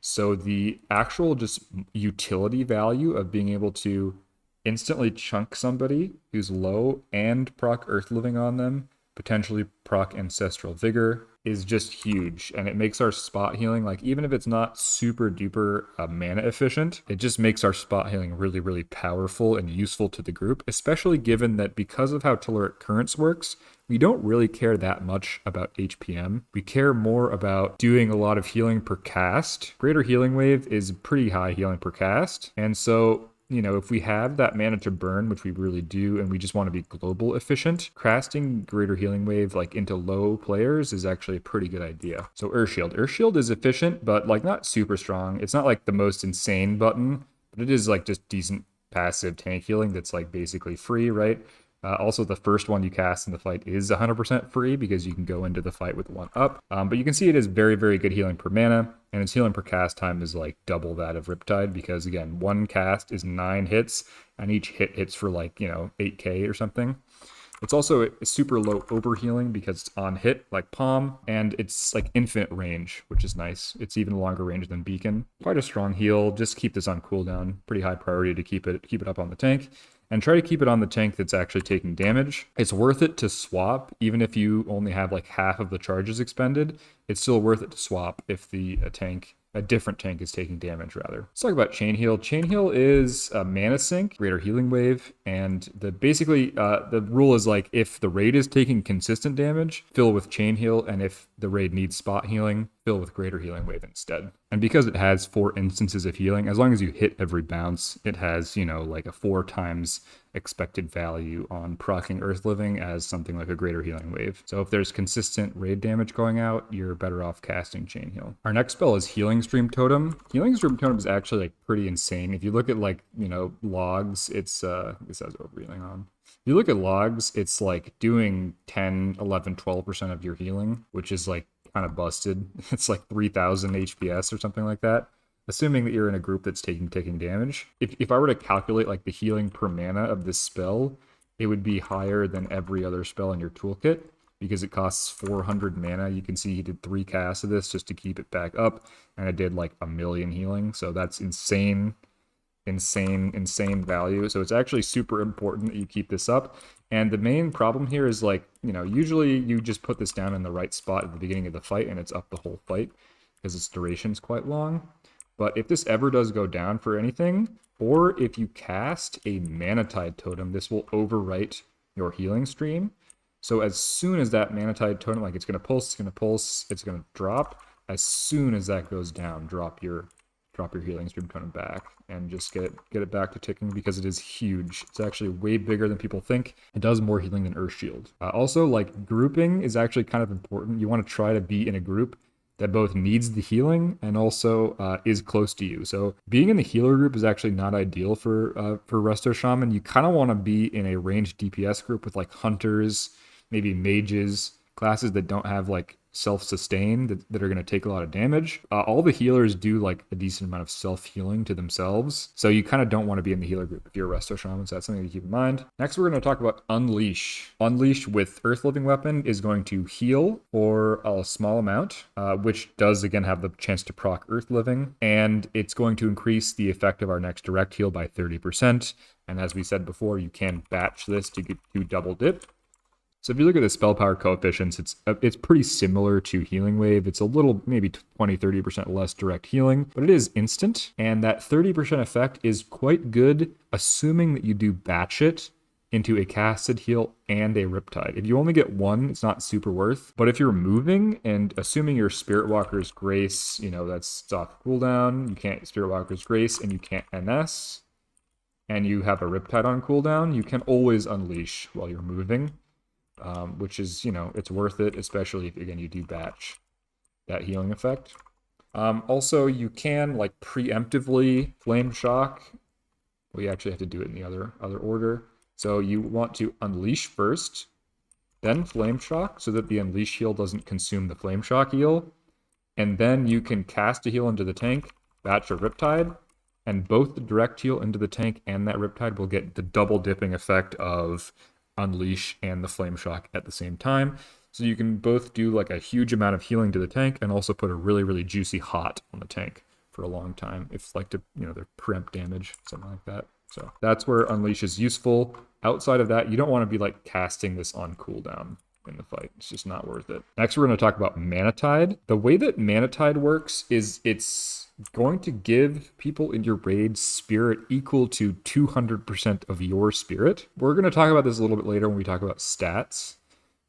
So the actual just utility value of being able to instantly chunk somebody who's low and proc Earth Living on them, potentially proc Ancestral Vigor, is just huge. And it makes our spot healing, like even if it's not super duper mana efficient, it just makes our spot healing really, really powerful and useful to the group, especially given that because of how Telluric Currents works, we don't really care that much about HPM. We care more about doing a lot of healing per cast. Greater Healing Wave is pretty high healing per cast. And so, if we have that mana to burn, which we really do, and we just want to be global efficient, casting Greater Healing Wave like into low players is actually a pretty good idea. So Earthshield. Earthshield is efficient, but like not super strong. It's not like the most insane button, but it is like just decent passive tank healing that's like basically free, right? Also, the first one you cast in the fight is 100% free because you can go into the fight with 1 up. But you can see it is very, very good healing per mana, and its healing per cast time is like double that of Riptide because, again, 1 cast is 9 hits, and each hit hits for like, 8k or something. It's also super low overhealing because it's on hit like Palm, and it's like infinite range, which is nice. It's even longer range than Beacon. Quite a strong heal. Just keep this on cooldown. Pretty high priority to keep it up on the tank. And try to keep it on the tank that's actually taking damage. It's worth it to swap, even if you only have like half of the charges expended. It's still worth it to swap if a different tank is taking damage, rather. Let's talk about Chain Heal. Chain Heal is a mana sink, Greater Healing Wave, and the rule is like if the raid is taking consistent damage, fill with Chain Heal, and if the raid needs spot healing, fill with Greater Healing Wave instead. And because it has 4 instances of healing, as long as you hit every bounce, it has, like a 4 times expected value on proccing Earth Living as something like a Greater Healing Wave. So if there's consistent raid damage going out, you're better off casting Chain Heal. Our next spell is Healing Stream Totem. Healing Stream Totem is actually like pretty insane. If you look at like, logs, it's this has overhealing on. If you look at logs, it's like doing 10, 11, 12% of your healing, which is like kind of busted. It's like 3000 HPS or something like that. Assuming that you're in a group that's taking damage. If I were to calculate like the healing per mana of this spell, it would be higher than every other spell in your toolkit because it costs 400 mana. You can see he did 3 casts of this just to keep it back up, and it did like 1,000,000 healing. So that's insane value. So it's actually super important that you keep this up. And the main problem here is like, usually you just put this down in the right spot at the beginning of the fight and it's up the whole fight because its duration is quite long. But if this ever does go down for anything, or if you cast a Manatide Totem, this will overwrite your healing stream. So as soon as that Manatide Totem, like it's going to pulse, it's going to drop. As soon as that goes down, drop your healing stream totem back and just get it back to ticking because it is huge. It's actually way bigger than people think. It does more healing than Earth Shield. Also, like, grouping is actually kind of important. You want to try to be in a group that both needs the healing and also is close to you. So being in the healer group is actually not ideal for Resto Shaman. You kind of want to be in a ranged DPS group with like hunters, maybe mages, classes that don't have like self-sustain that are going to take a lot of damage. All the healers do like a decent amount of self-healing to themselves, so you kind of don't want to be in the healer group if you're a Resto Shaman, so that's something to keep in mind. Next, we're going to talk about Unleash. Unleash with Earth Living Weapon is going to heal for a small amount, which does again have the chance to proc Earth Living, and it's going to increase the effect of our next direct heal by 30%. And as we said before, you can batch this to do double dip. So if you look at the spell power coefficients, it's pretty similar to Healing Wave. It's a little, maybe 20-30% less direct healing, but it is instant. And that 30% effect is quite good, assuming that you do batch it into a casted heal and a Riptide. If you only get one, it's not super worth. But if you're moving and assuming your Spirit Walker's Grace, that's off cooldown, you can't Spirit Walker's Grace and you can't NS, and you have a Riptide on cooldown, you can always Unleash while you're moving. Which is, it's worth it, especially if, again, you do batch that healing effect. Also, you can, like, preemptively Flame Shock. Well, you actually have to do it in the other order. So you want to Unleash first, then Flame Shock, so that the Unleash heal doesn't consume the Flame Shock heal. And then you can cast a heal into the tank, batch a Riptide, and both the direct heal into the tank and that Riptide will get the double dipping effect of Unleash and the Flame Shock at the same time. So you can both do like a huge amount of healing to the tank and also put a really, really juicy hot on the tank for a long time. If it's like to, they're preempt damage, something like that. So that's where Unleash is useful. Outside of that, you don't want to be like casting this on cooldown in the fight. It's just not worth it. Next, we're going to talk about Manatide. The way that Manatide works is it's going to give people in your raid spirit equal to 200% of your spirit. We're going to talk about this a little bit later when we talk about stats,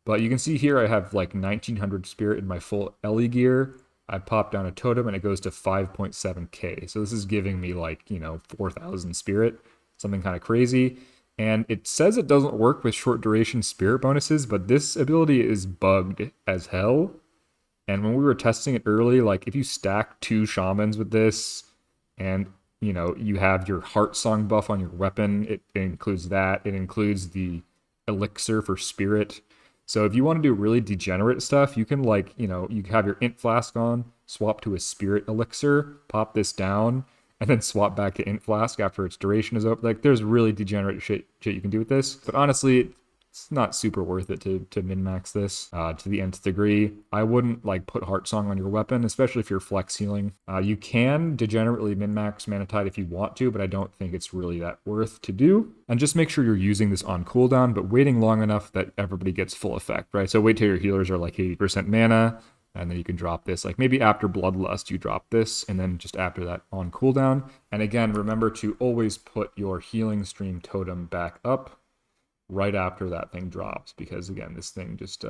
but you can see here I have like 1900 spirit in my full Ellie gear. I pop down a totem and it goes to 5.7k. So this is giving me like, 4,000 spirit, something kind of crazy. And it says it doesn't work with short duration spirit bonuses, but this ability is bugged as hell. And when we were testing it early, like if you stack 2 shamans with this and, you have your Heart Song buff on your weapon, it includes that. It includes the elixir for spirit. So if you want to do really degenerate stuff, you can you have your Int Flask on, swap to a spirit elixir, pop this down, and then swap back to Int Flask after its duration is over. Like there's really degenerate shit you can do with this. But honestly, it's not super worth it to min-max this to the nth degree. I wouldn't put Heart Song on your weapon, especially if you're flex healing. You can degenerately min-max Manatide if you want to, but I don't think it's really that worth to do. And just make sure you're using this on cooldown, but waiting long enough that everybody gets full effect, right? So wait till your healers are like 80% mana, and then you can drop this. Like maybe after Bloodlust, you drop this, and then just after that on cooldown. And again, remember to always put your healing stream totem back up right after that thing drops, because again, this thing just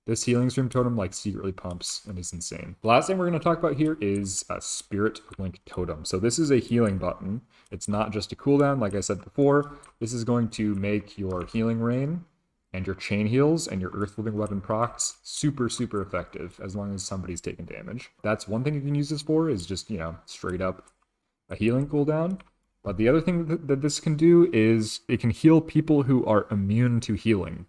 this healing stream totem secretly pumps and is insane. The last thing we're going to talk about here is a Spirit Link Totem. So this is a healing button. It's not just a cooldown, like I said before. This is going to make your healing rain and your chain heals and your Earth Living Weapon procs super effective as long as somebody's taking damage. That's one thing you can use this for, is just straight up a healing cooldown. But the other thing that this can do is it can heal people who are immune to healing.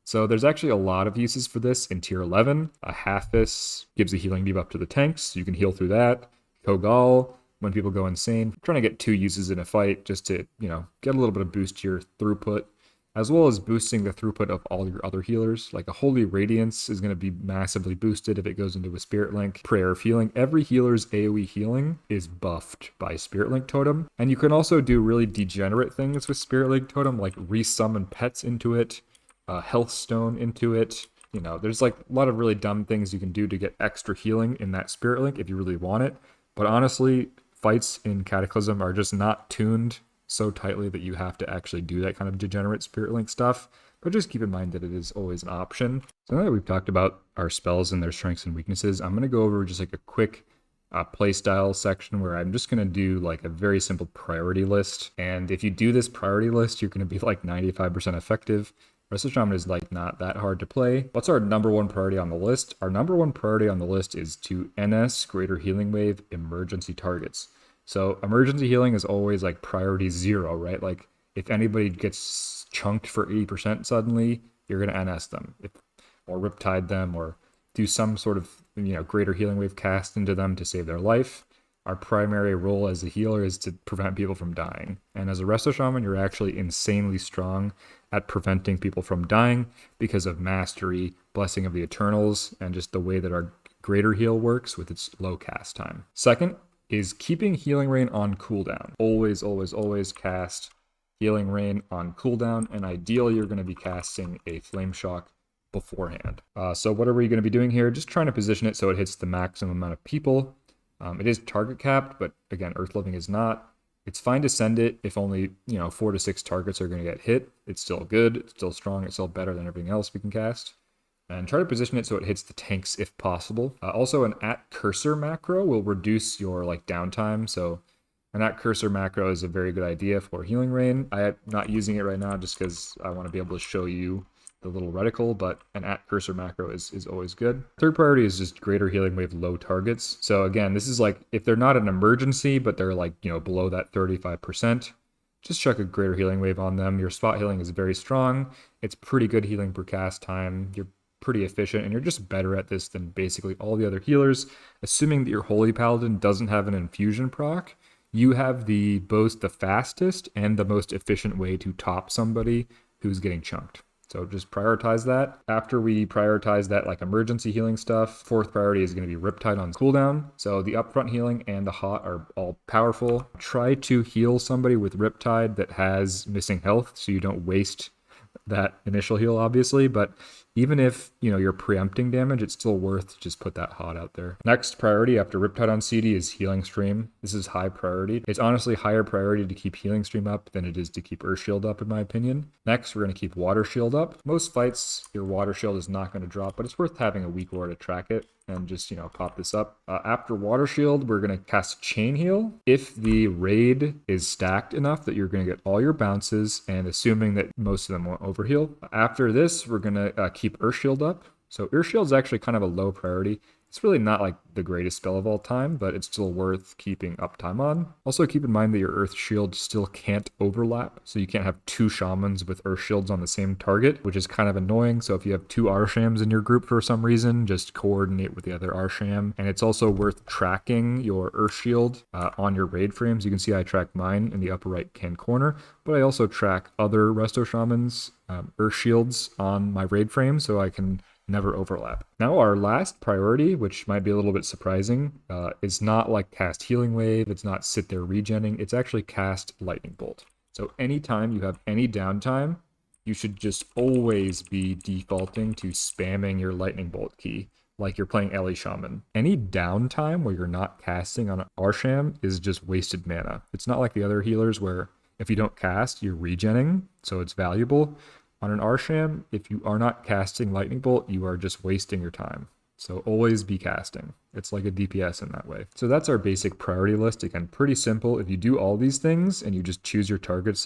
So there's actually a lot of uses for this in tier 11. A Halfis gives a healing debuff to the tanks, so you can heal through that. Kogal, when people go insane, trying to get 2 uses in a fight just to, get a little bit of boost to your throughput. as well as boosting the throughput of all your other healers. Like a Holy Radiance is going to be massively boosted if it goes into a Spirit Link. Prayer of Healing. Every healer's AoE healing is buffed by Spirit Link Totem. And you can also do really degenerate things with Spirit Link Totem, like resummon pets into it, Health Stone into it. You know, there's like a lot of really dumb things you can do to get extra healing in that Spirit Link if you really want it. But honestly, fights in Cataclysm are just not tuned so tightly that you have to actually do that kind of degenerate Spirit Link stuff. But just keep in mind that it is always an option. So now that we've talked about our spells and their strengths and weaknesses, I'm going to go over just like a quick playstyle section where I'm just going to do like a very simple priority list. And if you do this priority list, you're going to be like 95% effective. Resto Shaman is like not that hard to play. What's our number one priority on the list? Our number one priority on the list is to NS Greater Healing Wave emergency targets. So emergency healing is always like priority 0, right? Like if anybody gets chunked for 80% suddenly, you're going to NS them or Riptide them or do some sort of, you know, Greater Healing Wave cast into them to save their life. Our primary role as a healer is to prevent people from dying. And as a Resto Shaman, you're actually insanely strong at preventing people from dying because of Mastery, Blessing of the Eternals, and just the way that our Greater Heal works with its low cast time. Second is keeping Healing Rain on cooldown. Always, always, always cast Healing Rain on cooldown, and ideally you're going to be casting a Flame Shock beforehand. So what are we going to be doing here? Just trying to position it so it hits the maximum amount of people. It is target capped, but again, Earth Living is not. It's fine to send it if only, 4 to 6 targets are going to get hit. It's still good, it's still strong, it's still better than everything else we can cast. And try to position it so it hits the tanks if possible. Also, an @cursor macro will reduce your downtime. So an @cursor macro is a very good idea for Healing Rain. I'm not using it right now just because I want to be able to show you the little reticle, but an @cursor macro is always good. Third priority is just Greater Healing Wave low targets. So again, this is like if they're not an emergency, but they're below that 35%, just chuck a Greater Healing Wave on them. Your spot healing is very strong. It's pretty good healing per cast time. You're pretty efficient, and you're just better at this than basically all the other healers. Assuming that your Holy Paladin doesn't have an infusion proc, you have both the fastest and the most efficient way to top somebody who's getting chunked. So just prioritize that. After we prioritize that emergency healing stuff, fourth priority is going to be Riptide on cooldown. So the upfront healing and the hot are all powerful. Try to heal somebody with Riptide that has missing health so you don't waste that initial heal, obviously, but even if you're preempting damage, it's still worth to just put that hot out there. Next priority after Riptide on CD is Healing Stream. This is high priority. It's honestly higher priority to keep Healing Stream up than it is to keep Earth Shield up, in my opinion. Next, we're going to keep Water Shield up. Most fights, your Water Shield is not going to drop, but it's worth having a weak aura to track it and just pop this up. After Water Shield, we're going to cast Chain Heal. If the raid is stacked enough that you're going to get all your bounces, and assuming that most of them won't overheal. After this, we're going to keep Earth Shield up. So Earth Shield is actually kind of a low priority. It's really not the greatest spell of all time, but it's still worth keeping uptime on. Also keep in mind that your Earth Shield still can't overlap, so you can't have 2 Shamans with Earth Shields on the same target, which is kind of annoying. So if you have 2 Arshams in your group for some reason, just coordinate with the other Arsham. And it's also worth tracking your Earth Shield on your raid frames. You can see I track mine in the upper right-hand corner, but I also track other Resto Shamans' Earth Shields on my raid frame, so I can never overlap. Now our last priority, which might be a little bit surprising, is not cast Healing Wave, it's not sit there regenning, it's actually cast Lightning Bolt. So anytime you have any downtime, you should just always be defaulting to spamming your Lightning Bolt key, like you're playing Ellie Shaman. Any downtime where you're not casting on an Arsham is just wasted mana. It's not like the other healers where if you don't cast, you're regenning, so it's valuable. On an Arsham, if you are not casting Lightning Bolt, you are just wasting your time. So always be casting. It's like a DPS in that way. So that's our basic priority list. Again, pretty simple. If you do all these things and you just choose your targets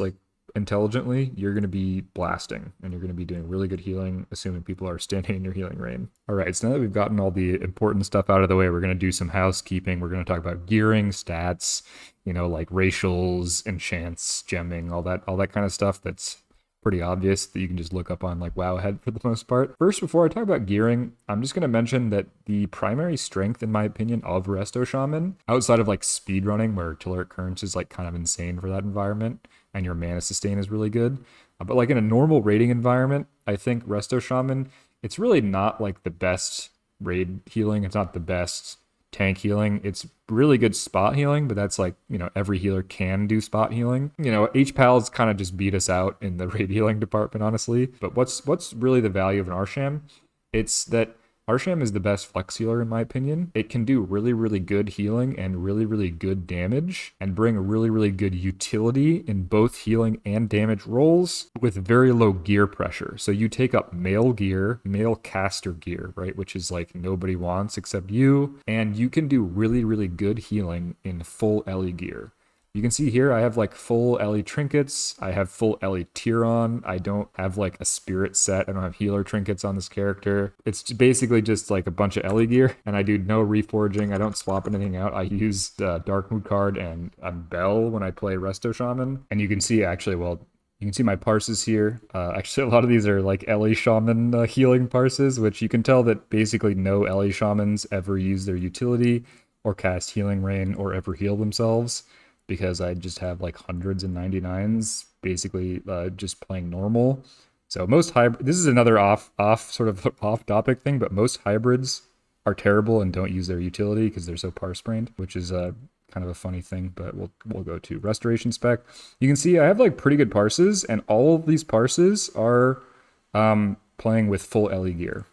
intelligently, you're going to be blasting and you're going to be doing really good healing, assuming people are standing in your healing rain. All right, so now that we've gotten all the important stuff out of the way, we're going to do some housekeeping. We're going to talk about gearing, stats, racials, enchants, gemming, all that kind of stuff that's pretty obvious that you can just look up on Wowhead for the most part. First, before I talk about gearing, I'm just going to mention that the primary strength, in my opinion, of Resto Shaman, outside of speedrunning, where Telluric Currents is kind of insane for that environment, and your mana sustain is really good, But like in a normal raiding environment, I think Resto Shaman, it's really not like the best raid healing. It's not the best tank healing. It's really good spot healing, but that's like, every healer can do spot healing. H-Pals kind of just beat us out in the raid healing department, honestly. But what's really the value of an Arsham? It's that Arsham is the best flex healer in my opinion. It can do really, really good healing and really, really good damage and bring really, really good utility in both healing and damage rolls with very low gear pressure. So you take up male gear, male caster gear, right? Which is like nobody wants except you. And you can do really, really good healing in full Ellie gear. You can see here I have like full Ellie trinkets. I have full Ellie Tiron. I don't have like a spirit set. I don't have healer trinkets on this character. It's basically just like a bunch of Ellie gear, and I do no reforging. I don't swap anything out. I use the Dark Mood card and a Bell when I play Resto Shaman. And you can see actually, well, you can see my parses here. Actually, a lot of these are like Ellie Shaman healing parses, which you can tell that basically no Ellie Shamans ever use their utility or cast Healing Rain or ever heal themselves, because I just have like hundreds and 99s basically just playing normal. So most hybrid, this is another off topic thing, but most hybrids are terrible and don't use their utility because they're so parse brained, which is kind of a funny thing, but we'll go to restoration spec. You can see I have like pretty good parses, and all of these parses are playing with full Ellie gear.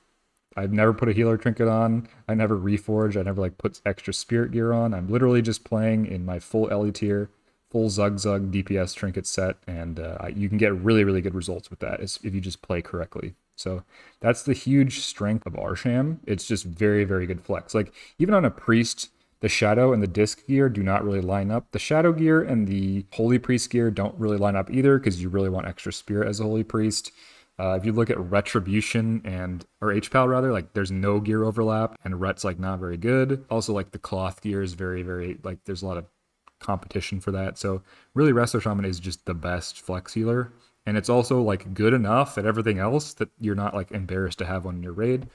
I've never put a healer trinket on. I never reforge. I never like put extra spirit gear on. I'm literally just playing in my full Ellie tier, full Zug Zug DPS trinket set, and you can get really, really good results with that if you just play correctly. So that's the huge strength of Arsham. It's just very, very good flex. Like even on a priest, the shadow and the disc gear do not really line up. The shadow gear and the holy priest gear don't really line up either, because you really want extra spirit as a holy priest. If you look at Retribution or H-Pal rather, like there's no gear overlap, and Ret's like not very good. Also like the cloth gear is very, very, like there's a lot of competition for that. So really Resto Shaman is just the best flex healer. And it's also like good enough at everything else that you're not like embarrassed to have one in your raid.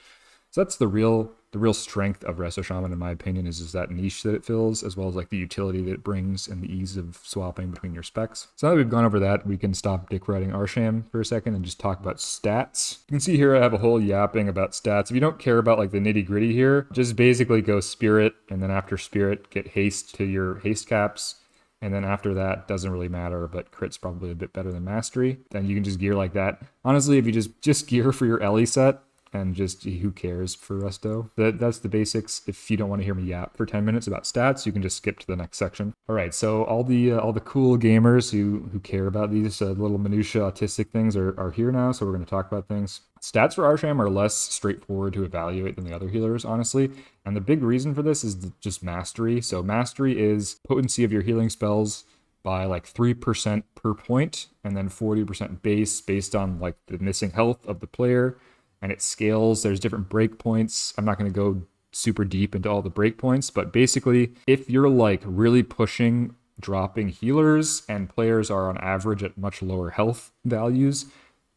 So that's the real strength of Resto Shaman, in my opinion, is that niche that it fills, as well as like the utility that it brings and the ease of swapping between your specs. So now that we've gone over that, we can stop dick riding Arsham for a second and just talk about stats. You can see here I have a whole yapping about stats. If you don't care about like the nitty gritty here, just basically go Spirit, and then after Spirit, get haste to your haste caps. And then after that, doesn't really matter, but crit's probably a bit better than mastery. Then you can just gear like that. Honestly, if you just gear for your Ellie set, and just who cares for Resto. That's the basics. If you don't want to hear me yap for 10 minutes about stats, you can just skip to the next section. All right, so all the cool gamers who care about these little minutia autistic things are here now, so we're going to talk about things. Stats for Arsham are less straightforward to evaluate than the other healers, honestly. And the big reason for this is just mastery. So mastery is potency of your healing spells by like 3% per point, and then 40% base based on like the missing health of the player. And it scales. There's different breakpoints. I'm not going to go super deep into all the breakpoints, but basically, if you're like really pushing dropping healers and players are on average at much lower health values,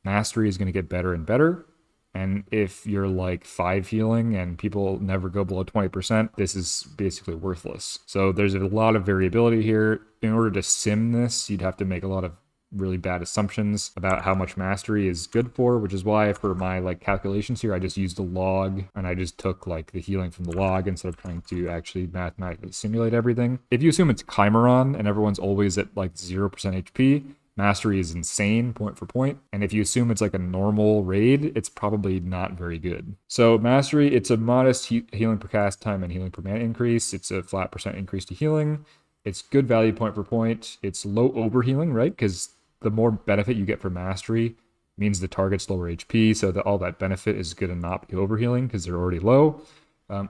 mastery is going to get better and better. And if you're like 5 healing and people never go below 20%, this is basically worthless. So there's a lot of variability here. In order to sim this, you'd have to make a lot of really bad assumptions about how much mastery is good for, which is why for my like calculations here, I just used a log and I just took like the healing from the log instead of trying to actually mathematically simulate everything. If you assume it's Chimeron and everyone's always at like 0% HP, mastery is insane point for point. And if you assume it's like a normal raid, it's probably not very good. So mastery, it's a modest healing per cast time and healing per mana increase. It's a flat % increase to healing. It's good value point for point. It's low overhealing, right? Because the more benefit you get from mastery means the target's lower HP, so that all that benefit is going to not be overhealing because they're already low.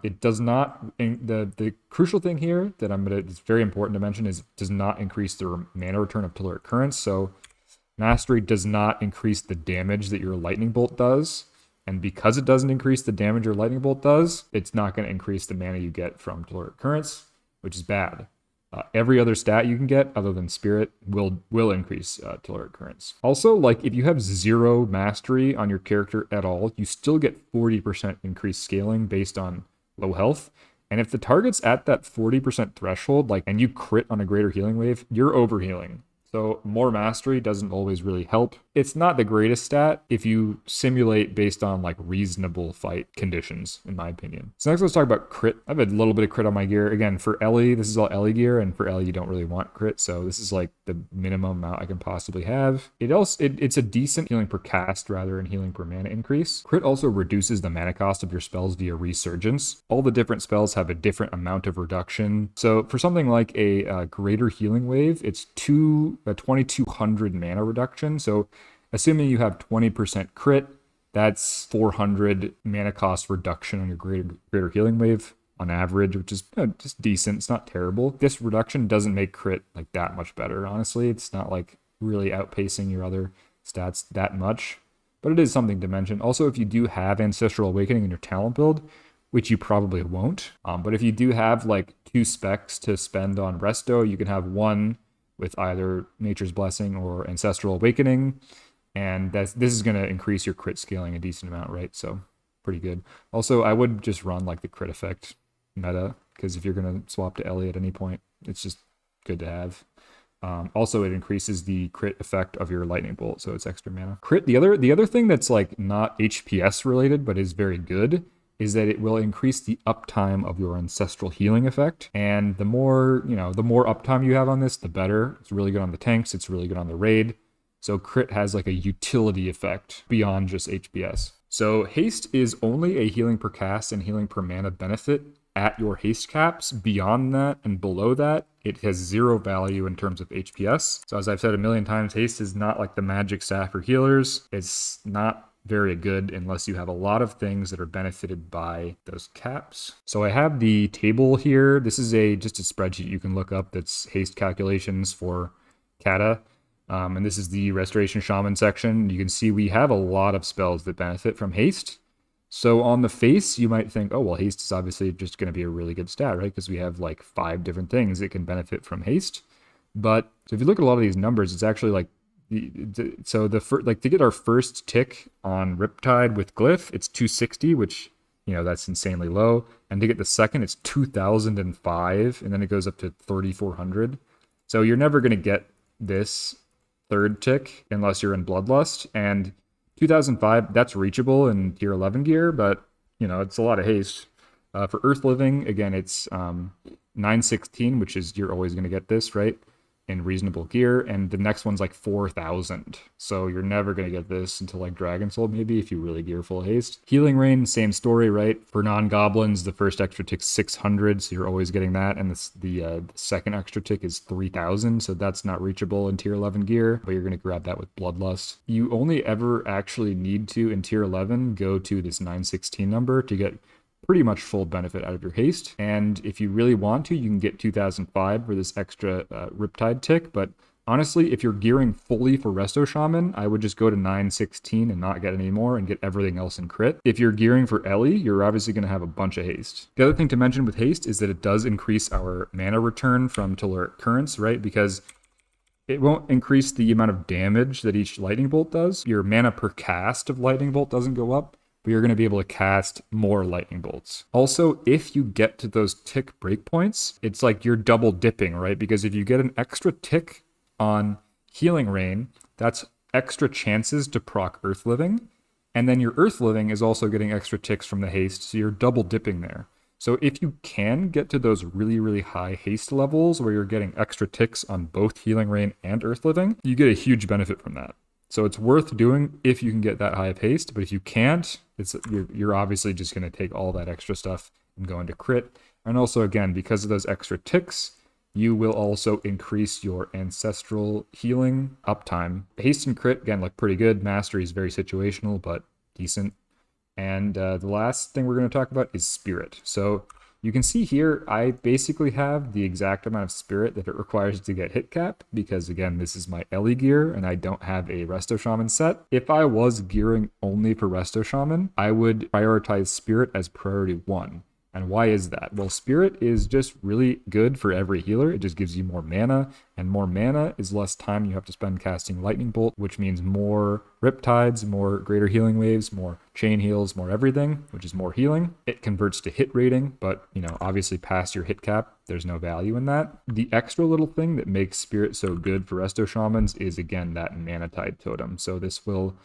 It does not, the crucial thing here that it's very important to mention is it does not increase the mana return of Telluric Currents. So mastery does not increase the damage that your lightning bolt does. And because it doesn't increase the damage your lightning bolt does, it's not going to increase the mana you get from Telluric Currents, which is bad. Every other stat you can get other than Spirit will increase Telluric Currents. Also, like if you have 0 mastery on your character at all, you still get 40% increased scaling based on low health. And if the target's at that 40% threshold, like, and you crit on a greater healing wave, you're overhealing. So more mastery doesn't always really help. It's not the greatest stat if you simulate based on like reasonable fight conditions, in my opinion. So next let's talk about crit. I have a little bit of crit on my gear. Again, for Ellie, this is all Ellie gear, and for Ellie you don't really want crit, so this is like the minimum amount I can possibly have. It's a decent healing per cast rather than healing per mana increase. Crit also reduces the mana cost of your spells via resurgence. All the different spells have a different amount of reduction. So for something like a greater healing wave, it's a 2200 mana reduction. So assuming you have 20% crit, that's 400 mana cost reduction on your greater healing wave on average, which is just decent. It's not terrible. This reduction doesn't make crit like that much better, honestly. It's not like really outpacing your other stats that much, but it is something to mention. Also, if you do have Ancestral Awakening in your talent build, which you probably won't, but if you do have like 2 specs to spend on Resto, you can have one with either Nature's Blessing or Ancestral Awakening, and this is going to increase your crit scaling a decent amount, right? So pretty good. Also, I would just run like the crit effect meta, because if you're going to swap to Ellie at any point, it's just good to have. Also, it increases the crit effect of your lightning bolt, so it's extra mana. Crit. The other thing that's like not HPS related but is very good is that it will increase the uptime of your ancestral healing effect. And the more uptime you have on this, the better. It's really good on the tanks. It's really good on the raid. So crit has like a utility effect beyond just HPS. So haste is only a healing per cast and healing per mana benefit at your haste caps. Beyond that and below that, it has 0 value in terms of HPS. So as I've said a million times, haste is not like the magic staff for healers. It's not very good unless you have a lot of things that are benefited by those caps. So I have the table here. This is just a spreadsheet you can look up that's haste calculations for Cata. And this is the Restoration Shaman section. You can see we have a lot of spells that benefit from haste. So on the face, you might think, oh, well, haste is obviously just going to be a really good stat, right? Because we have like 5 different things that can benefit from haste. But so if you look at a lot of these numbers, it's actually like, to get our first tick on Riptide with Glyph, it's 260, which, that's insanely low. And to get the second, it's 2005, and then it goes up to 3400. So you're never going to get this third tick unless you're in Bloodlust, and 2005, that's reachable in tier 11 gear, but it's a lot of haste. For Earth Living, again, it's 916, which is, you're always going to get this, right, in reasonable gear, and the next one's like 4000. So you're never going to get this until like Dragon Soul, maybe, if you really gear full haste. Healing Rain, same story, right? For non-goblins, the first extra tick's 600, so you're always getting that, and the second extra tick is 3000, so that's not reachable in tier 11 gear, but you're going to grab that with Bloodlust. You only ever actually need to, in tier 11, go to this 916 number to get pretty much full benefit out of your haste. And if you really want to, you can get 2005 for this extra Riptide tick. But honestly, if you're gearing fully for Resto Shaman, I would just go to 916 and not get any more and get everything else in crit. If you're gearing for Ellie, you're obviously going to have a bunch of haste. The other thing to mention with haste is that it does increase our mana return from Telluric Currents, right? Because it won't increase the amount of damage that each lightning bolt does. Your mana per cast of lightning bolt doesn't go up, but you're going to be able to cast more lightning bolts. Also, if you get to those tick breakpoints, it's like you're double dipping, right? Because if you get an extra tick on Healing Rain, that's extra chances to proc Earth Living, and then your Earth Living is also getting extra ticks from the haste, so you're double dipping there. So if you can get to those really, really high haste levels where you're getting extra ticks on both Healing Rain and Earth Living, you get a huge benefit from that. So it's worth doing if you can get that high of haste, but if you can't, you're obviously just going to take all that extra stuff and go into crit. And also, again, because of those extra ticks, you will also increase your ancestral healing uptime. Haste and crit, again, look pretty good. Mastery is very situational, but decent. And the last thing we're going to talk about is Spirit. So you can see here, I basically have the exact amount of Spirit that it requires to get hit cap, because again, this is my Ellie gear, and I don't have a Resto Shaman set. If I was gearing only for Resto Shaman, I would prioritize Spirit as priority 1, And why is that? Well, Spirit is just really good for every healer. It just gives you more mana, and more mana is less time you have to spend casting Lightning Bolt, which means more Riptides, more greater healing waves, more chain heals, more everything, which is more healing. It converts to hit rating, but, obviously past your hit cap, there's no value in that. The extra little thing that makes Spirit so good for Resto Shamans is, again, that Mana Tide Totem. So this will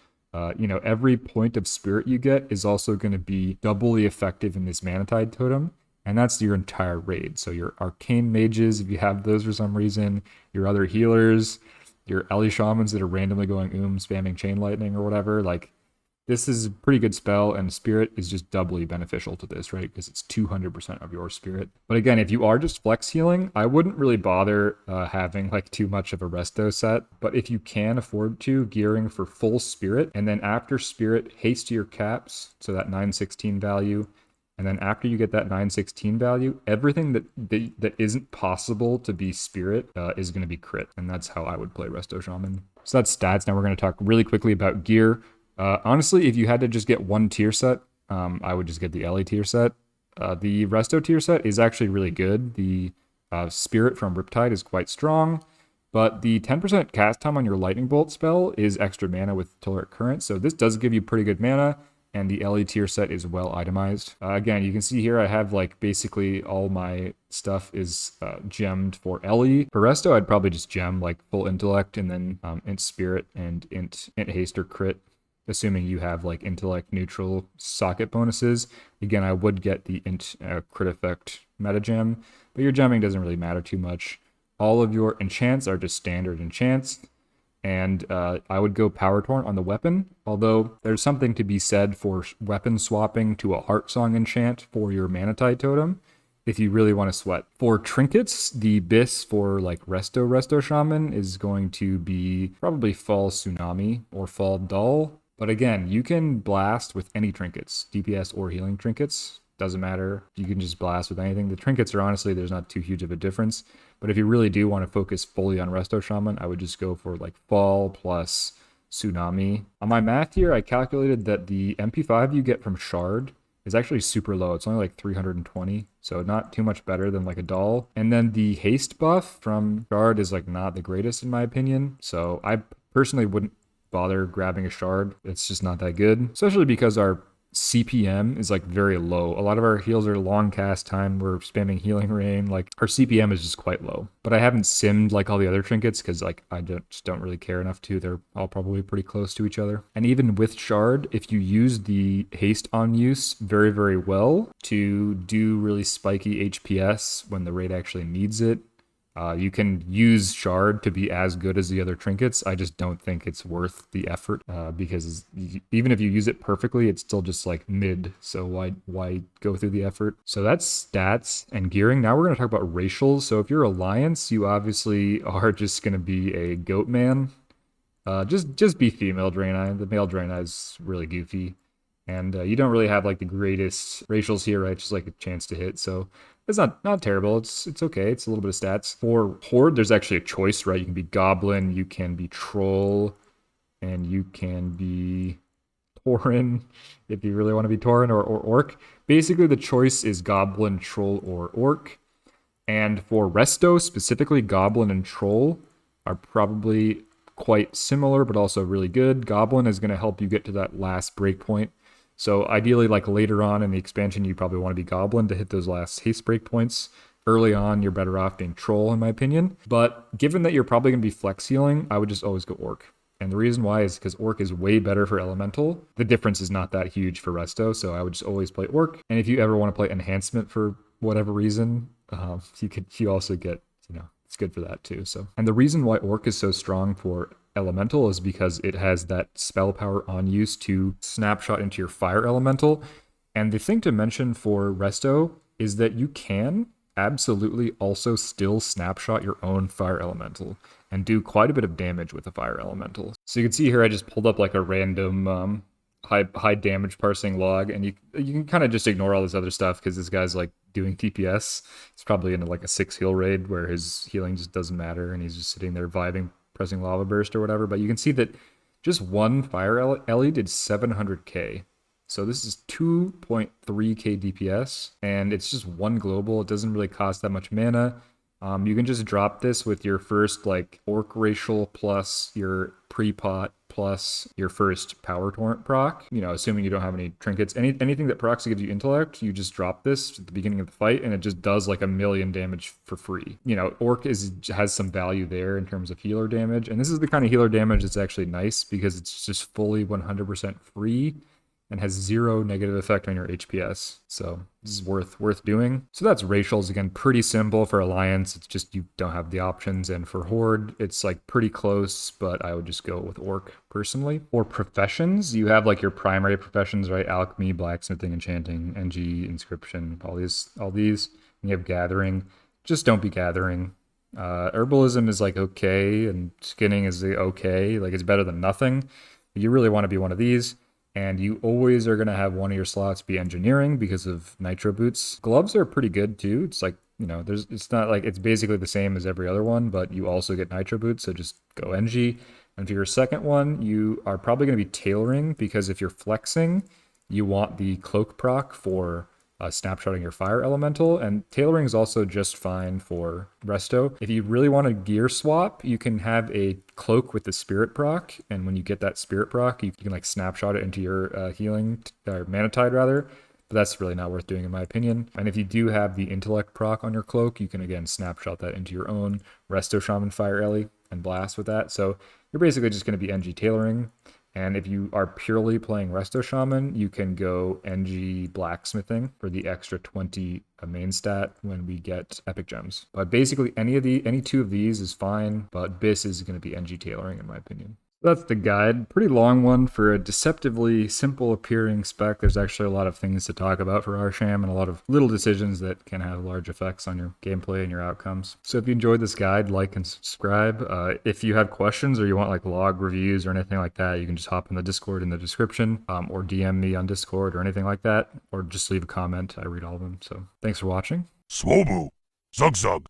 every point of Spirit you get is also going to be doubly effective in this Mana Tide Totem, and that's your entire raid. So your Arcane Mages, if you have those for some reason, your other healers, your Ellie Shamans that are randomly going spamming Chain Lightning or whatever, like, this is a pretty good spell, and Spirit is just doubly beneficial to this, right? Because it's 200% of your Spirit. But again, if you are just flex healing, I wouldn't really bother having like too much of a Resto set. But if you can afford to, gearing for full Spirit, and then after Spirit, haste to your caps, so that 916 value. And then after you get that 916 value, everything that isn't possible to be Spirit is going to be crit. And that's how I would play Resto Shaman. So that's stats. Now we're going to talk really quickly about gear. Honestly, if you had to just get one tier set, I would just get the Ellie tier set. The Resto tier set is actually really good. The Spirit from Riptide is quite strong, but the 10% cast time on your Lightning Bolt spell is extra mana with Telluric Current, so this does give you pretty good mana, and the Ellie tier set is well itemized. Again, you can see here I have like basically all my stuff is gemmed for Ellie. For Resto, I'd probably just gem like full Intellect and then Int Spirit and Int Haste or Crit, assuming you have like intellect neutral socket bonuses. Again, I would get the crit effect meta gem, but your gemming doesn't really matter too much. All of your enchants are just standard enchants, and I would go Power Torrent on the weapon, although there's something to be said for weapon swapping to a Heart Song enchant for your Mana Tide Totem, if you really want to sweat. For trinkets, the BIS for like Resto Shaman is going to be probably Fall Tsunami or Fall Dull. But again, you can blast with any trinkets, DPS or healing trinkets, doesn't matter. You can just blast with anything. The trinkets are honestly, there's not too huge of a difference. But if you really do want to focus fully on Resto Shaman, I would just go for like Fall plus Tsunami. On my math here, I calculated that the MP5 you get from Shard is actually super low. It's only like 320, so not too much better than like a doll. And then the haste buff from Shard is like not the greatest in my opinion. So I personally wouldn't bother grabbing a Shard. It's just not that good, especially because our CPM is like very low. A lot of our heals are long cast time. We're spamming Healing Rain. Like our CPM is just quite low. But I haven't simmed like all the other trinkets because like I just don't really care enough to. They're all probably pretty close to each other. And even with Shard, if you use the haste on use very, very well to do really spiky HPS when the raid actually needs it, you can use Shard to be as good as the other trinkets. I just don't think it's worth the effort because even if you use it perfectly, it's still just like mid. So why go through the effort? So that's stats and gearing. Now we're going to talk about racials. So if you're Alliance, you obviously are just going to be a goat man. Just be female Draenei. The male Draenei is really goofy. And you don't really have like the greatest racials here, right? Just like a chance to hit. So it's not terrible. It's okay. It's a little bit of stats. For Horde, there's actually a choice, right? You can be Goblin, you can be Troll, and you can be Tauren if you really want to be Tauren or Orc. Basically, the choice is Goblin, Troll, or Orc. And for Resto, specifically Goblin and Troll are probably quite similar, but also really good. Goblin is going to help you get to that last breakpoint. So ideally, like later on in the expansion, you probably want to be Goblin to hit those last haste breakpoints. Early on, you're better off being Troll, in my opinion. But given that you're probably going to be flex healing, I would just always go Orc. And the reason why is because Orc is way better for Elemental. The difference is not that huge for Resto, so I would just always play Orc. And if you ever want to play Enhancement for whatever reason, you also get, it's good for that too. So, and the reason why Orc is so strong for Elemental is because it has that spell power on use to snapshot into your fire elemental. And the thing to mention for Resto is that you can absolutely also still snapshot your own fire elemental and do quite a bit of damage with a fire elemental. So you can see here I just pulled up like a random high damage parsing log, and you can kind of just ignore all this other stuff because this guy's like doing TPS. He's probably in like a 6 heal raid where his healing just doesn't matter and he's just sitting there vibing, pressing Lava Burst or whatever. But you can see that just one fire Ellie did 700k. So this is 2.3k DPS, and it's just one global. It doesn't really cost that much mana. You can just drop this with your first like Orc Racial plus your pre-pot plus your first Power Torrent proc. You know, assuming you don't have any trinkets. Anything that procs to gives you intellect, you just drop this at the beginning of the fight, and it just does like 1,000,000 damage for free. You know, Orc has some value there in terms of healer damage, and this is the kind of healer damage that's actually nice because it's just fully 100% free and has zero negative effect on your HPS. So this is worth doing. So that's racials. Again, pretty simple for Alliance. It's just you don't have the options. And for Horde, it's like pretty close, but I would just go with Orc personally. For professions, you have like your primary professions, right? Alchemy, blacksmithing, enchanting, NG, inscription, all these. And you have gathering. Just don't be gathering. Herbalism is like okay, and skinning is okay. Like it's better than nothing. You really want to be one of these. And you always are going to have one of your slots be engineering because of nitro boots. Gloves are pretty good too. It's like, you know, it's not like it's basically the same as every other one, but you also get nitro boots. So just go NG. And for your second one, you are probably going to be tailoring because if you're flexing, you want the cloak proc for snapshotting your fire elemental, and tailoring is also just fine for resto. If you really want a gear swap, you can have a cloak with the spirit proc, and when you get that spirit proc, you can like snapshot it into your healing or mana tide rather. But that's really not worth doing in my opinion. And if you do have the intellect proc on your cloak, you can again snapshot that into your own resto shaman fire ellie and blast with that. So you're basically just going to be NG tailoring. And if you are purely playing Resto Shaman, you can go NG Blacksmithing for the extra 20 main stat when we get Epic Gems. But basically any two of these is fine, but Biss is going to be NG Tailoring in my opinion. That's the guide. Pretty long one for a deceptively simple appearing spec. There's actually a lot of things to talk about for Arsham and a lot of little decisions that can have large effects on your gameplay and your outcomes. So if you enjoyed this guide, like and subscribe. If you have questions or you want like log reviews or anything like that, you can just hop in the Discord in the description or DM me on Discord or anything like that, or just leave a comment. I read all of them. So thanks for watching. Swobu, Zug Zug.